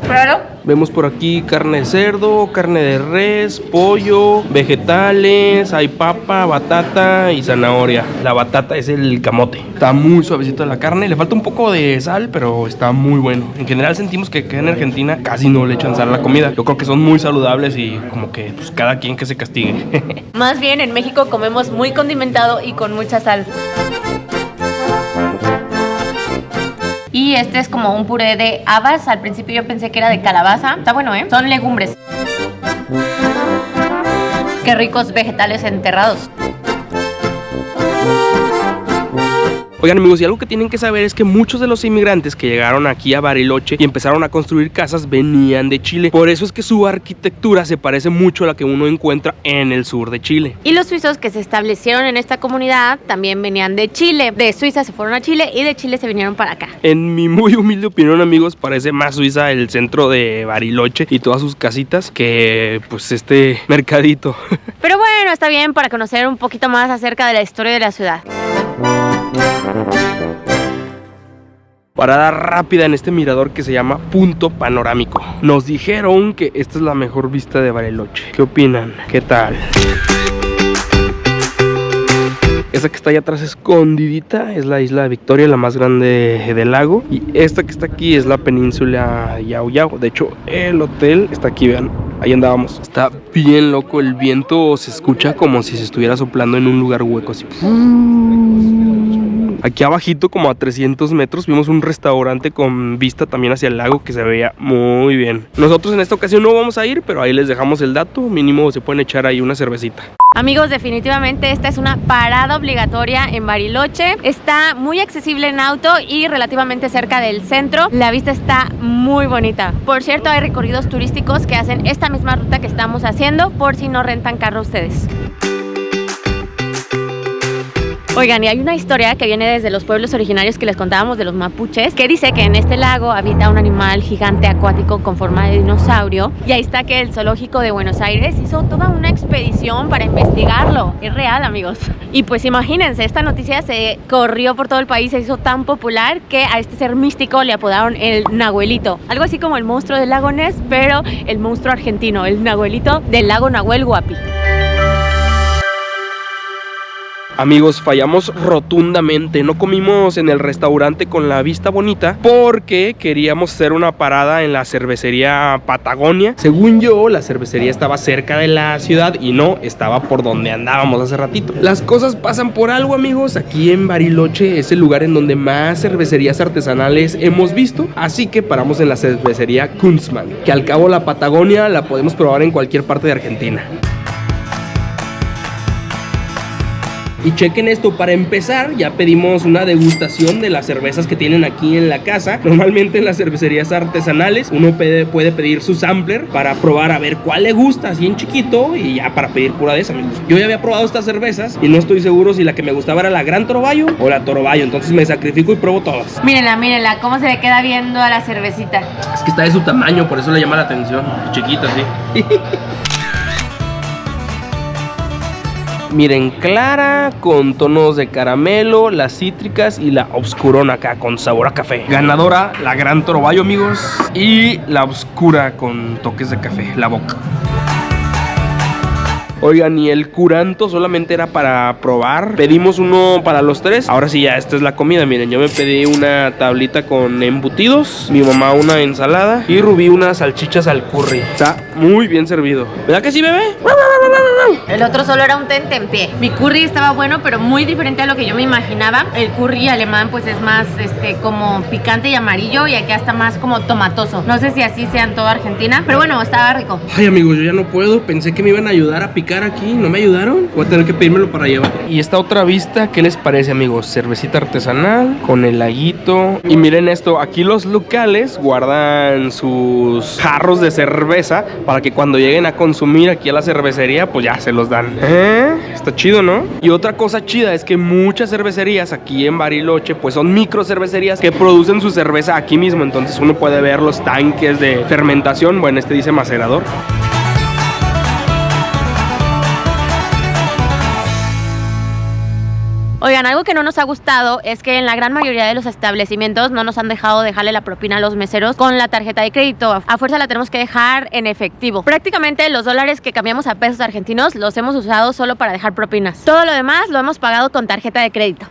Claro. Vemos por aquí carne de cerdo, carne de res, pollo, vegetales, hay papa, batata y zanahoria. La batata es el camote. Está muy suavecito la carne, le falta un poco de sal, pero está muy bueno. En general sentimos que acá en Argentina casi no le echan sal a la comida. Yo creo que son muy saludables y como que pues, cada quien que se castigue. Más bien en México comemos muy condimentado y con mucha sal. Y este es como un puré de habas. Al principio yo pensé que era de calabaza. Está bueno, ¿eh? Son legumbres. Qué ricos vegetales enterrados. Oigan amigos, y algo que tienen que saber es que muchos de los inmigrantes que llegaron aquí a Bariloche y empezaron a construir casas venían de Chile. Por eso es que su arquitectura se parece mucho a la que uno encuentra en el sur de Chile. Y los suizos que se establecieron en esta comunidad también venían de Chile. De Suiza se fueron a Chile y de Chile se vinieron para acá. En mi muy humilde opinión amigos, parece más Suiza el centro de Bariloche y todas sus casitas que pues este mercadito. Pero bueno, está bien para conocer un poquito más acerca de la historia de la ciudad. Parada rápida en este mirador que se llama Punto Panorámico. Nos dijeron que esta es la mejor vista de Bariloche. ¿Qué opinan? ¿Qué tal? Esa que está allá atrás escondidita es la isla de Victoria, la más grande del lago. Y esta que está aquí es la península Yao Yao. De hecho, el hotel está aquí, vean. Ahí andábamos. Está bien loco, el viento se escucha como si se estuviera soplando en un lugar hueco así. Aquí abajito, como a 300 metros, vimos un restaurante con vista también hacia el lago que se veía muy bien. Nosotros en esta ocasión no vamos a ir, pero ahí les dejamos el dato. Mínimo se pueden echar ahí una cervecita. Amigos, definitivamente esta es una parada obligatoria en Bariloche. Está muy accesible en auto y relativamente cerca del centro. La vista está muy bonita. Por cierto, hay recorridos turísticos que hacen esta misma ruta que estamos haciendo por si no rentan carro ustedes. Oigan, y hay una historia que viene desde los pueblos originarios que les contábamos de los mapuches, que dice que en este lago habita un animal gigante acuático con forma de dinosaurio. Y ahí está que el zoológico de Buenos Aires hizo toda una expedición para investigarlo. Es real, amigos. Y pues imagínense, esta noticia se corrió por todo el país, se hizo tan popular que a este ser místico le apodaron el Nahuelito. Algo así como el monstruo del lago Ness, pero el monstruo argentino, el Nahuelito del lago Nahuel Huapi. Amigos, fallamos rotundamente. No comimos en el restaurante con la vista bonita porque queríamos hacer una parada en la cervecería Patagonia. Según yo, la cervecería estaba cerca de la ciudad y no, estaba por donde andábamos hace ratito. Las cosas pasan por algo, amigos. Aquí en Bariloche es el lugar en donde más cervecerías artesanales hemos visto. Así que paramos en la cervecería Kunzmann, que al cabo la Patagonia la podemos probar en cualquier parte de Argentina. Y chequen esto, para empezar ya pedimos una degustación de las cervezas que tienen aquí en la casa. Normalmente en las cervecerías artesanales uno puede pedir su sampler para probar a ver cuál le gusta, así en chiquito, y ya para pedir pura de esa, amigos. Yo ya había probado estas cervezas y no estoy seguro si la que me gustaba era la Gran Torobayo o la Torobayo, entonces me sacrifico y pruebo todas. Mírenla, mírenla, cómo se le queda viendo a la cervecita. Es que está de su tamaño, por eso le llama la atención, chiquita así. Miren, clara, con tonos de caramelo, las cítricas y la obscurona acá con sabor a café. Ganadora, la Gran Torobayo, amigos. Y la oscura con toques de café, la Bock. Oigan, y el curanto solamente era para probar. Pedimos uno para los tres. Ahora sí, ya esta es la comida. Miren, yo me pedí una tablita con embutidos, mi mamá una ensalada y Rubí unas salchichas al curry. Está muy bien servido. ¿Verdad que sí, bebé? El otro solo era un tentempié. Mi curry estaba bueno, pero muy diferente a lo que yo me imaginaba. El curry alemán pues es más como picante y amarillo, y acá está más como tomatoso. No sé si así sea en toda Argentina, pero bueno, estaba rico. Ay, amigos, yo ya no puedo. Pensé que me iban a ayudar a picar aquí, no me ayudaron. Voy a tener que pedírmelo para llevar. Y esta otra vista, ¿qué les parece, amigos? Cervecita artesanal con el laguito. Y miren esto, aquí los locales guardan sus jarros de cerveza para que cuando lleguen a consumir aquí a la cervecería, pues ya se los dan. Está chido, ¿no? Y otra cosa chida es que muchas cervecerías aquí en Bariloche pues son micro cervecerías que producen su cerveza aquí mismo. Entonces uno puede ver los tanques de fermentación. Bueno, este dice macerador. Oigan, algo que no nos ha gustado es que en la gran mayoría de los establecimientos no nos han dejado dejarle la propina a los meseros con la tarjeta de crédito. A fuerza la tenemos que dejar en efectivo. Prácticamente los dólares que cambiamos a pesos argentinos los hemos usado solo para dejar propinas. Todo lo demás lo hemos pagado con tarjeta de crédito.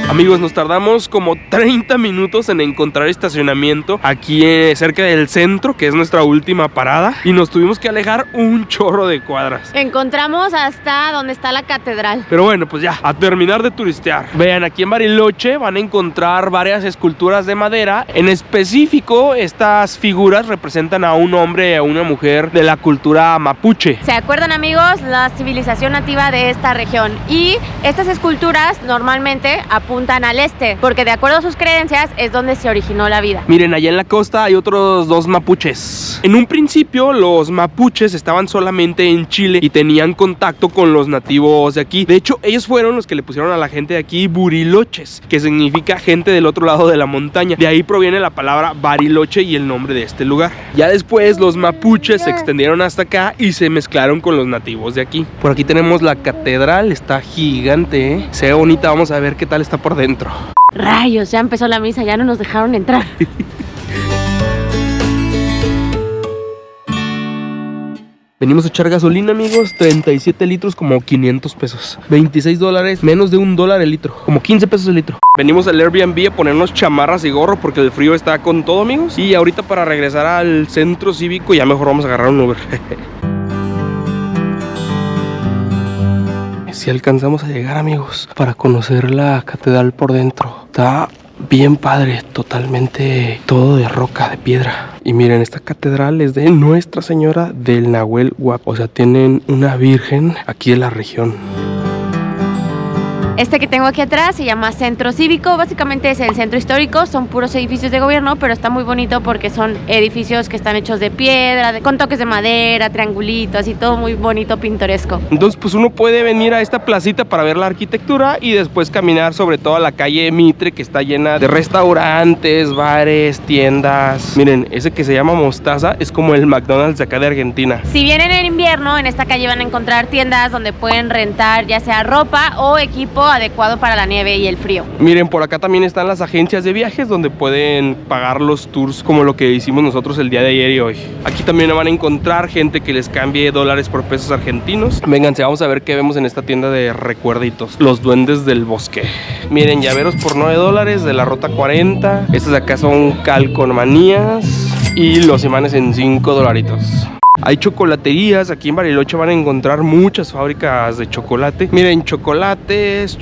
Amigos, nos tardamos como 30 minutos en encontrar estacionamiento aquí cerca del centro, que es nuestra última parada, y nos tuvimos que alejar un chorro de cuadras. Encontramos hasta donde está la catedral. Pero bueno, pues ya, a terminar de turistear. Vean, aquí en Bariloche van a encontrar varias esculturas de madera. En específico, estas figuras representan a un hombre y a una mujer de la cultura mapuche. ¿Se acuerdan, amigos? La civilización nativa de esta región. Y estas esculturas normalmente apuntan al este, porque de acuerdo a sus creencias es donde se originó la vida. Miren, allá en la costa hay otros dos mapuches. En un principio los mapuches estaban solamente en Chile y tenían contacto con los nativos de aquí. De hecho, ellos fueron los que le pusieron a la gente de aquí Buriloches, que significa gente del otro lado de la montaña. De ahí proviene la palabra Bariloche y el nombre de este lugar. Ya después los mapuches se extendieron hasta acá y se mezclaron con los nativos de aquí. Por aquí tenemos la catedral, está gigante, ¿eh? Se ve bonita, vamos a ver qué tal está por dentro. Rayos, ya empezó la misa, ya no nos dejaron entrar. Venimos a echar gasolina, amigos, 37 litros, como 500 pesos. 26 dólares, menos de $1 el litro, como 15 pesos el litro. Venimos al Airbnb a ponernos chamarras y gorro porque el frío está con todo, amigos. Y ahorita para regresar al centro cívico ya mejor vamos a agarrar un Uber. Si alcanzamos a llegar, amigos, para conocer la catedral por dentro. Está bien padre, totalmente todo de roca, de piedra. Y miren, esta catedral es de Nuestra Señora del Nahuel Huapi. O sea, tienen una virgen aquí de la región. Este que tengo aquí atrás se llama Centro Cívico. Básicamente es el centro histórico, son puros edificios de gobierno, pero está muy bonito porque son edificios que están hechos de piedra, con toques de madera, triangulitos y todo muy bonito, pintoresco. Entonces pues uno puede venir a esta placita para ver la arquitectura y después caminar sobre toda la calle Mitre, que está llena de restaurantes, bares, tiendas. Miren, ese que se llama Mostaza es como el McDonald's de acá de Argentina. Si vienen en invierno, en esta calle van a encontrar tiendas donde pueden rentar ya sea ropa o equipo adecuado para la nieve y el frío. Miren, por acá también están las agencias de viajes donde pueden pagar los tours como lo que hicimos nosotros el día de ayer y hoy. Aquí también van a encontrar gente que les cambie dólares por pesos argentinos. Vénganse, vamos a ver qué vemos en esta tienda de recuerditos. Los duendes del bosque. Miren, llaveros por $9 de la Rota 40. Estos de acá son calcomanías y los imanes en $5. Hay chocolaterías, aquí en Bariloche van a encontrar muchas fábricas de chocolate. Miren, chocolates.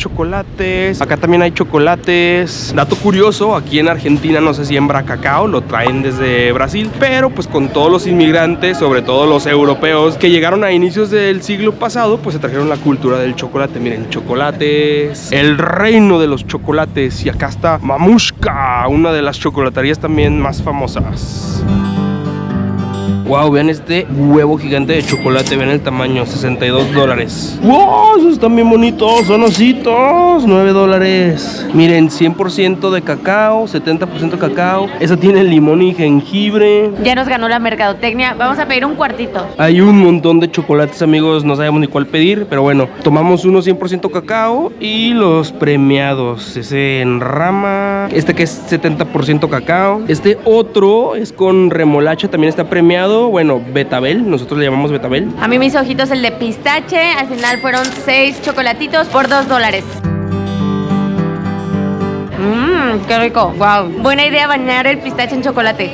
Acá también hay chocolates. Dato curioso, aquí en Argentina no se siembra cacao, lo traen desde Brasil. Pero pues con todos los inmigrantes, sobre todo los europeos, que llegaron a inicios del siglo pasado, pues se trajeron la cultura del chocolate. Miren, chocolates, el reino de los chocolates. Y acá está Mamushka, una de las chocolaterías también más famosas. Wow, vean este huevo gigante de chocolate, vean el tamaño, $62. Wow, esos están bien bonitos, son ositos, $9. Miren, 100% de cacao, 70% cacao. Esa tiene limón y jengibre. Ya nos ganó la mercadotecnia, vamos a pedir un cuartito. Hay un montón de chocolates, amigos, no sabemos ni cuál pedir, pero bueno, tomamos uno 100% cacao y los premiados, ese en rama, este que es 70% cacao. Este otro es con remolacha, también está premiado. Bueno, betabel, nosotros le llamamos betabel. A mí mis ojitos el de pistache, al final fueron 6 chocolatitos por $2. Qué rico, wow. Buena idea bañar el pistache en chocolate.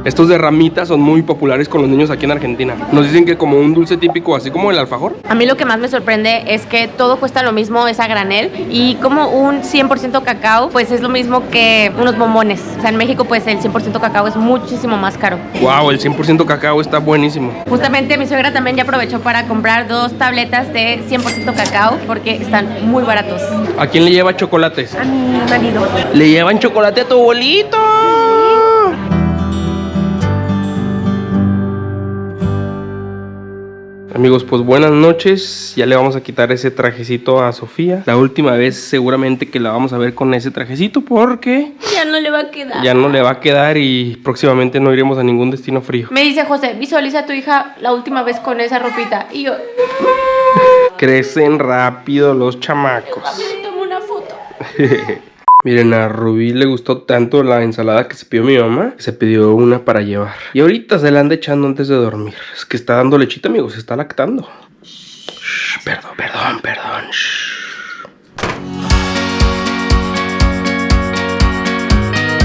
Estos de ramitas son muy populares con los niños aquí en Argentina. Nos dicen que como un dulce típico, así como el alfajor. A mí lo que más me sorprende es que todo cuesta lo mismo, es a granel. Y como un 100% cacao, pues es lo mismo que unos bombones. O sea, en México pues el 100% cacao es muchísimo más caro. Wow, el 100% cacao está buenísimo. Justamente mi suegra también ya aprovechó para comprar 2 tabletas de 100% cacao porque están muy baratos. ¿A quién le lleva chocolates? A mi marido. Le llevan chocolate a tu abuelito. Amigos, pues buenas noches. Ya le vamos a quitar ese trajecito a Sofía. La última vez seguramente que la vamos a ver con ese trajecito porque Ya no le va a quedar. ya no le va a quedar y próximamente no iremos a ningún destino frío. Me dice José, visualiza a tu hija la última vez con esa ropita. Y yo, Crecen rápido los chamacos. le tomo una foto. Miren, a Rubí le gustó tanto la ensalada que se pidió mi mamá, que se pidió una para llevar. Y ahorita se la anda echando antes de dormir. Es que está dando lechita, amigos, se está lactando. Shh, perdón. Shh.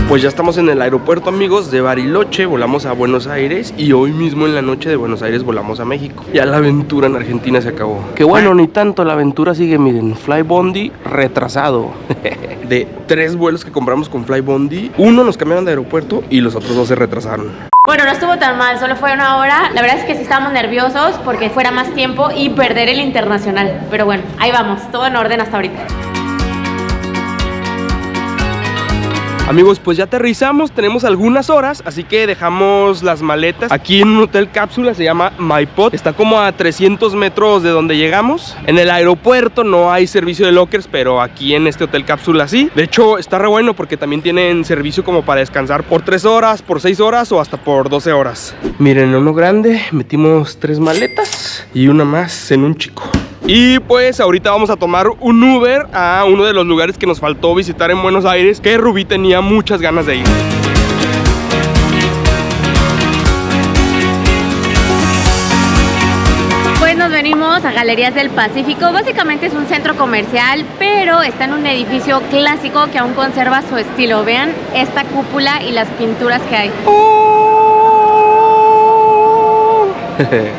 Pues ya estamos en el aeropuerto, amigos, de Bariloche. Volamos a Buenos Aires y hoy mismo en la noche de Buenos Aires volamos a México. Ya la aventura en Argentina se acabó. Que bueno, ni tanto, la aventura sigue, miren. Flybondi retrasado. De 3 vuelos que compramos con Flybondi, 1 nos cambiaron de aeropuerto y los otros 2 se retrasaron. Bueno, no estuvo tan mal, solo fue 1 hora. La verdad es que sí estábamos nerviosos porque fuera más tiempo y perder el internacional. Pero bueno, ahí vamos, todo en orden hasta ahorita. Amigos, pues ya aterrizamos, tenemos algunas horas, así que dejamos las maletas aquí en un hotel cápsula, se llama Maipot. Está como a 300 metros de donde llegamos. En el aeropuerto no hay servicio de lockers, pero aquí en este hotel cápsula sí. De hecho, está re bueno porque también tienen servicio como para descansar por 3 horas, por 6 horas o hasta por 12 horas. Miren, en uno grande metimos 3 maletas y una más en un chico. Y pues ahorita vamos a tomar un Uber a uno de los lugares que nos faltó visitar en Buenos Aires, que Rubí tenía muchas ganas de ir. Pues nos venimos a Galerías del Pacífico. Básicamente es un centro comercial, pero está en un edificio clásico que aún conserva su estilo. Vean esta cúpula y las pinturas que hay.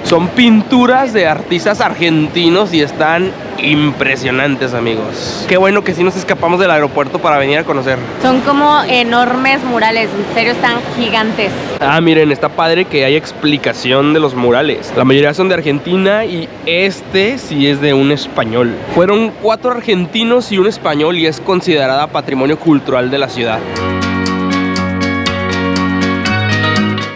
Son pinturas de artistas argentinos y están impresionantes, amigos. Qué bueno que sí nos escapamos del aeropuerto para venir a conocer. Son como enormes murales, en serio están gigantes. Ah, miren, está padre que hay explicación de los murales. La mayoría son de Argentina y este sí es de un español. Fueron 4 argentinos y un español y es considerada patrimonio cultural de la ciudad.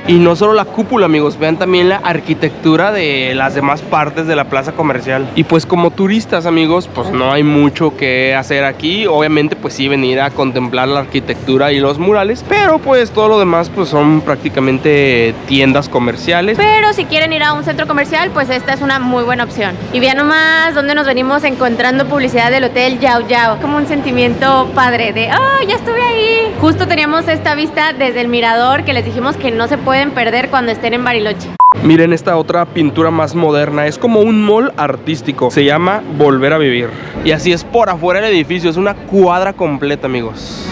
Y no solo la cúpula, amigos, vean también la arquitectura de las demás partes de la plaza comercial. Y pues como turistas, amigos, pues no hay mucho que hacer aquí. Obviamente pues sí venir a contemplar la arquitectura y los murales, pero pues todo lo demás pues son prácticamente tiendas comerciales. Pero si quieren ir a un centro comercial, pues esta es una muy buena opción. Y vean nomás dónde nos venimos encontrando publicidad del hotel Yao Yao. Como un sentimiento padre de, oh, ya estuve ahí. Justo teníamos esta vista desde el mirador que les dijimos que no se pueden perder cuando estén en Bariloche. Miren esta otra pintura más moderna, es como un mall artístico, se llama Volver a Vivir. Y así es por afuera del edificio, es una cuadra completa, amigos.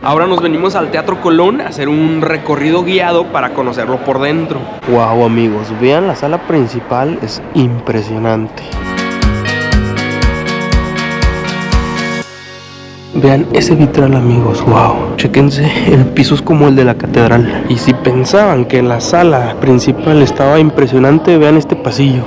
Ahora nos venimos al Teatro Colón a hacer un recorrido guiado para conocerlo por dentro. Wow, amigos, vean la sala principal, es impresionante. Vean ese vitral, amigos, wow. Chéquense, el piso es como el de la catedral. Y si pensaban que la sala principal estaba impresionante, vean este pasillo.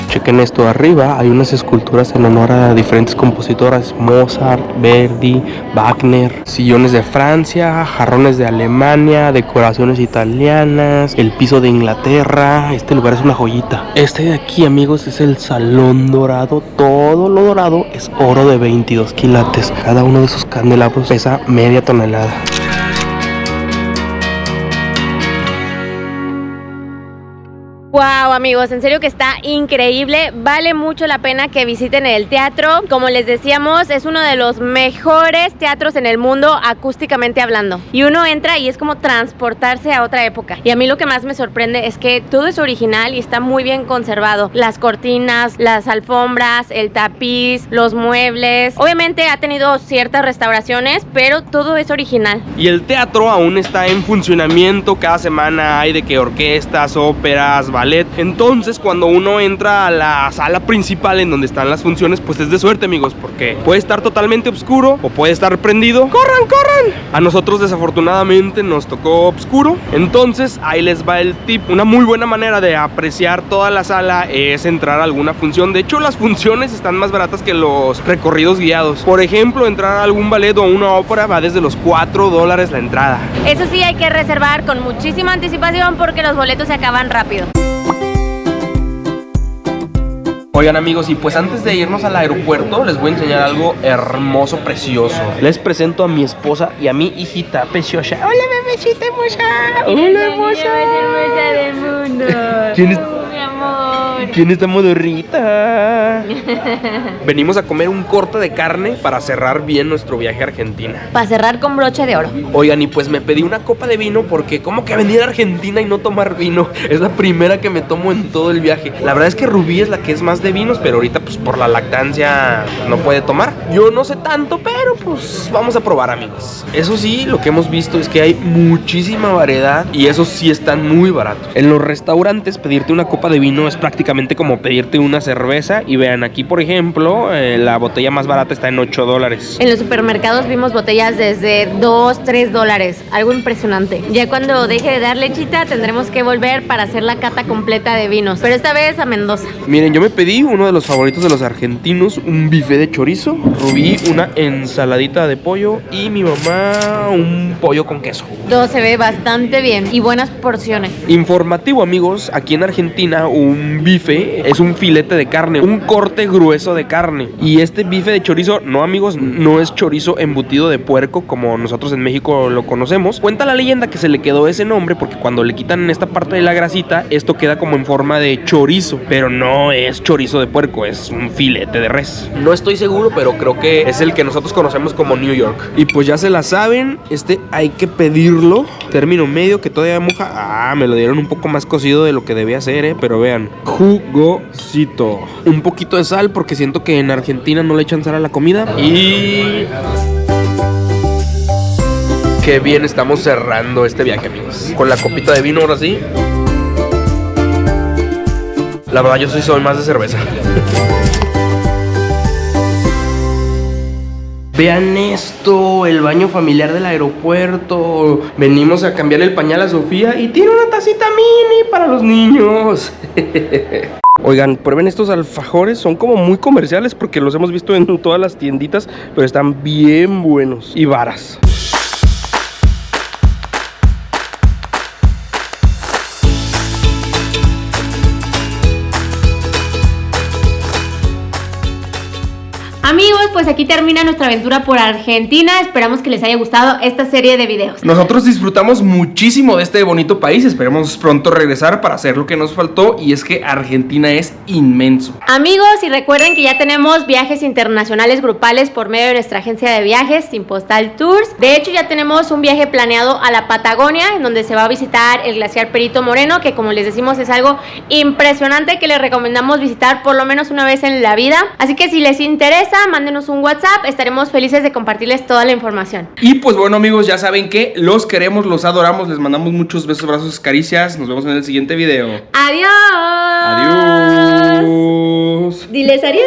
Chequen esto, arriba hay unas esculturas en honor a diferentes compositores: Mozart, Verdi, Wagner, sillones de Francia, jarrones de Alemania, decoraciones italianas, el piso de Inglaterra. Este lugar es una joyita. Este de aquí, amigos, es el Salón Dorado. Todo lo dorado es oro de 22 quilates. Cada uno de esos candelabros pesa media tonelada. Wow, amigos, en serio que está increíble. Vale mucho la pena que visiten el teatro. Como les decíamos, es uno de los mejores teatros en el mundo acústicamente hablando. Y uno entra y es como transportarse a otra época. Y a mí lo que más me sorprende es que todo es original y está muy bien conservado. Las cortinas, las alfombras, el tapiz, los muebles. Obviamente ha tenido ciertas restauraciones, pero todo es original. Y el teatro aún está en funcionamiento. Cada semana hay de que orquestas, óperas, ballet, ballet. Entonces cuando uno entra a la sala principal en donde están las funciones, pues es de suerte, amigos, porque puede estar totalmente oscuro o puede estar prendido. ¡Corran, corran! A nosotros desafortunadamente nos tocó oscuro. Entonces ahí les va el tip. Una muy buena manera de apreciar toda la sala es entrar a alguna función. De hecho, las funciones están más baratas que los recorridos guiados. Por ejemplo, entrar a algún ballet o a una ópera va desde los $4 la entrada. Eso sí, hay que reservar con muchísima anticipación porque los boletos se acaban rápido. Oigan, amigos, y pues antes de irnos al aeropuerto les voy a enseñar algo hermoso, precioso. Les presento a mi esposa y a mi hijita preciosa. Hola, bebecita hermosa. Hola, hermosa del mundo. ¿Quién es? Mi amor. ¿Quién es esta modorrita? Venimos a comer un corte de carne para cerrar bien nuestro viaje a Argentina. Para cerrar con broche de oro. Oigan, y pues me pedí una copa de vino porque ¿cómo que venir a Argentina y no tomar vino? Es la primera que me tomo en todo el viaje. La verdad es que Rubí es la que es más de vinos, pero ahorita pues por la lactancia no puede tomar. Yo no sé tanto, pero pues vamos a probar, amigos. Eso sí, lo que hemos visto es que hay muchísima variedad y esos sí están muy baratos. En los restaurantes pedirte una copa de vino es prácticamente como pedirte una cerveza. Y vean, aquí por ejemplo la botella más barata está en $8. En los supermercados vimos botellas desde $2, $3. Algo impresionante. Ya cuando deje de dar lechita tendremos que volver para hacer la cata completa de vinos, pero esta vez a Mendoza. Miren, yo me pedí uno de los favoritos de los argentinos, un bife de chorizo. Rubí una ensaladita de pollo y mi mamá un pollo con queso. Todo se ve bastante bien y buenas porciones. Informativo, amigos, aquí en Argentina un bife es un filete de carne, un corte grueso de carne. Y este bife de chorizo, no, amigos, no es chorizo embutido de puerco como nosotros en México lo conocemos. Cuenta la leyenda que se le quedó ese nombre porque cuando le quitan esta parte de la grasita, esto queda como en forma de chorizo, pero no es chorizo de puerco, es un filete de res. No estoy seguro, pero creo que es el que nosotros conocemos como New York. Y pues ya se la saben, este hay que pedirlo término medio, que todavía moja. Ah, me lo dieron un poco más cocido de lo que debía ser, pero vean, jugosito. Un poquito de sal porque siento que en Argentina no le echan sal a la comida. Y qué bien estamos cerrando este viaje, amigos, con la copita de vino ahora sí. La verdad yo soy más de cerveza. Vean esto, el baño familiar del aeropuerto. Venimos a cambiar el pañal a Sofía y tiene una tacita mini para los niños. Oigan, prueben estos alfajores, son como muy comerciales porque los hemos visto en todas las tienditas, pero están bien buenos y varas. Amigos, pues aquí termina nuestra aventura por Argentina. Esperamos que les haya gustado esta serie de videos. Nosotros disfrutamos muchísimo de este bonito país. Esperemos pronto regresar para hacer lo que nos faltó, y es que Argentina es inmenso. Amigos, y recuerden que ya tenemos viajes internacionales grupales por medio de nuestra agencia de viajes, Sin Postal Tours. De hecho, ya tenemos un viaje planeado a la Patagonia, en donde se va a visitar el glaciar Perito Moreno, que como les decimos es algo impresionante que les recomendamos visitar por lo menos una vez en la vida. Así que si les interesa, mándenos un WhatsApp, estaremos felices de compartirles toda la información. Y pues bueno, amigos, ya saben que los queremos, los adoramos, les mandamos muchos besos, abrazos, caricias. Nos vemos en el siguiente video. ¡Adiós! Adiós. Diles adiós.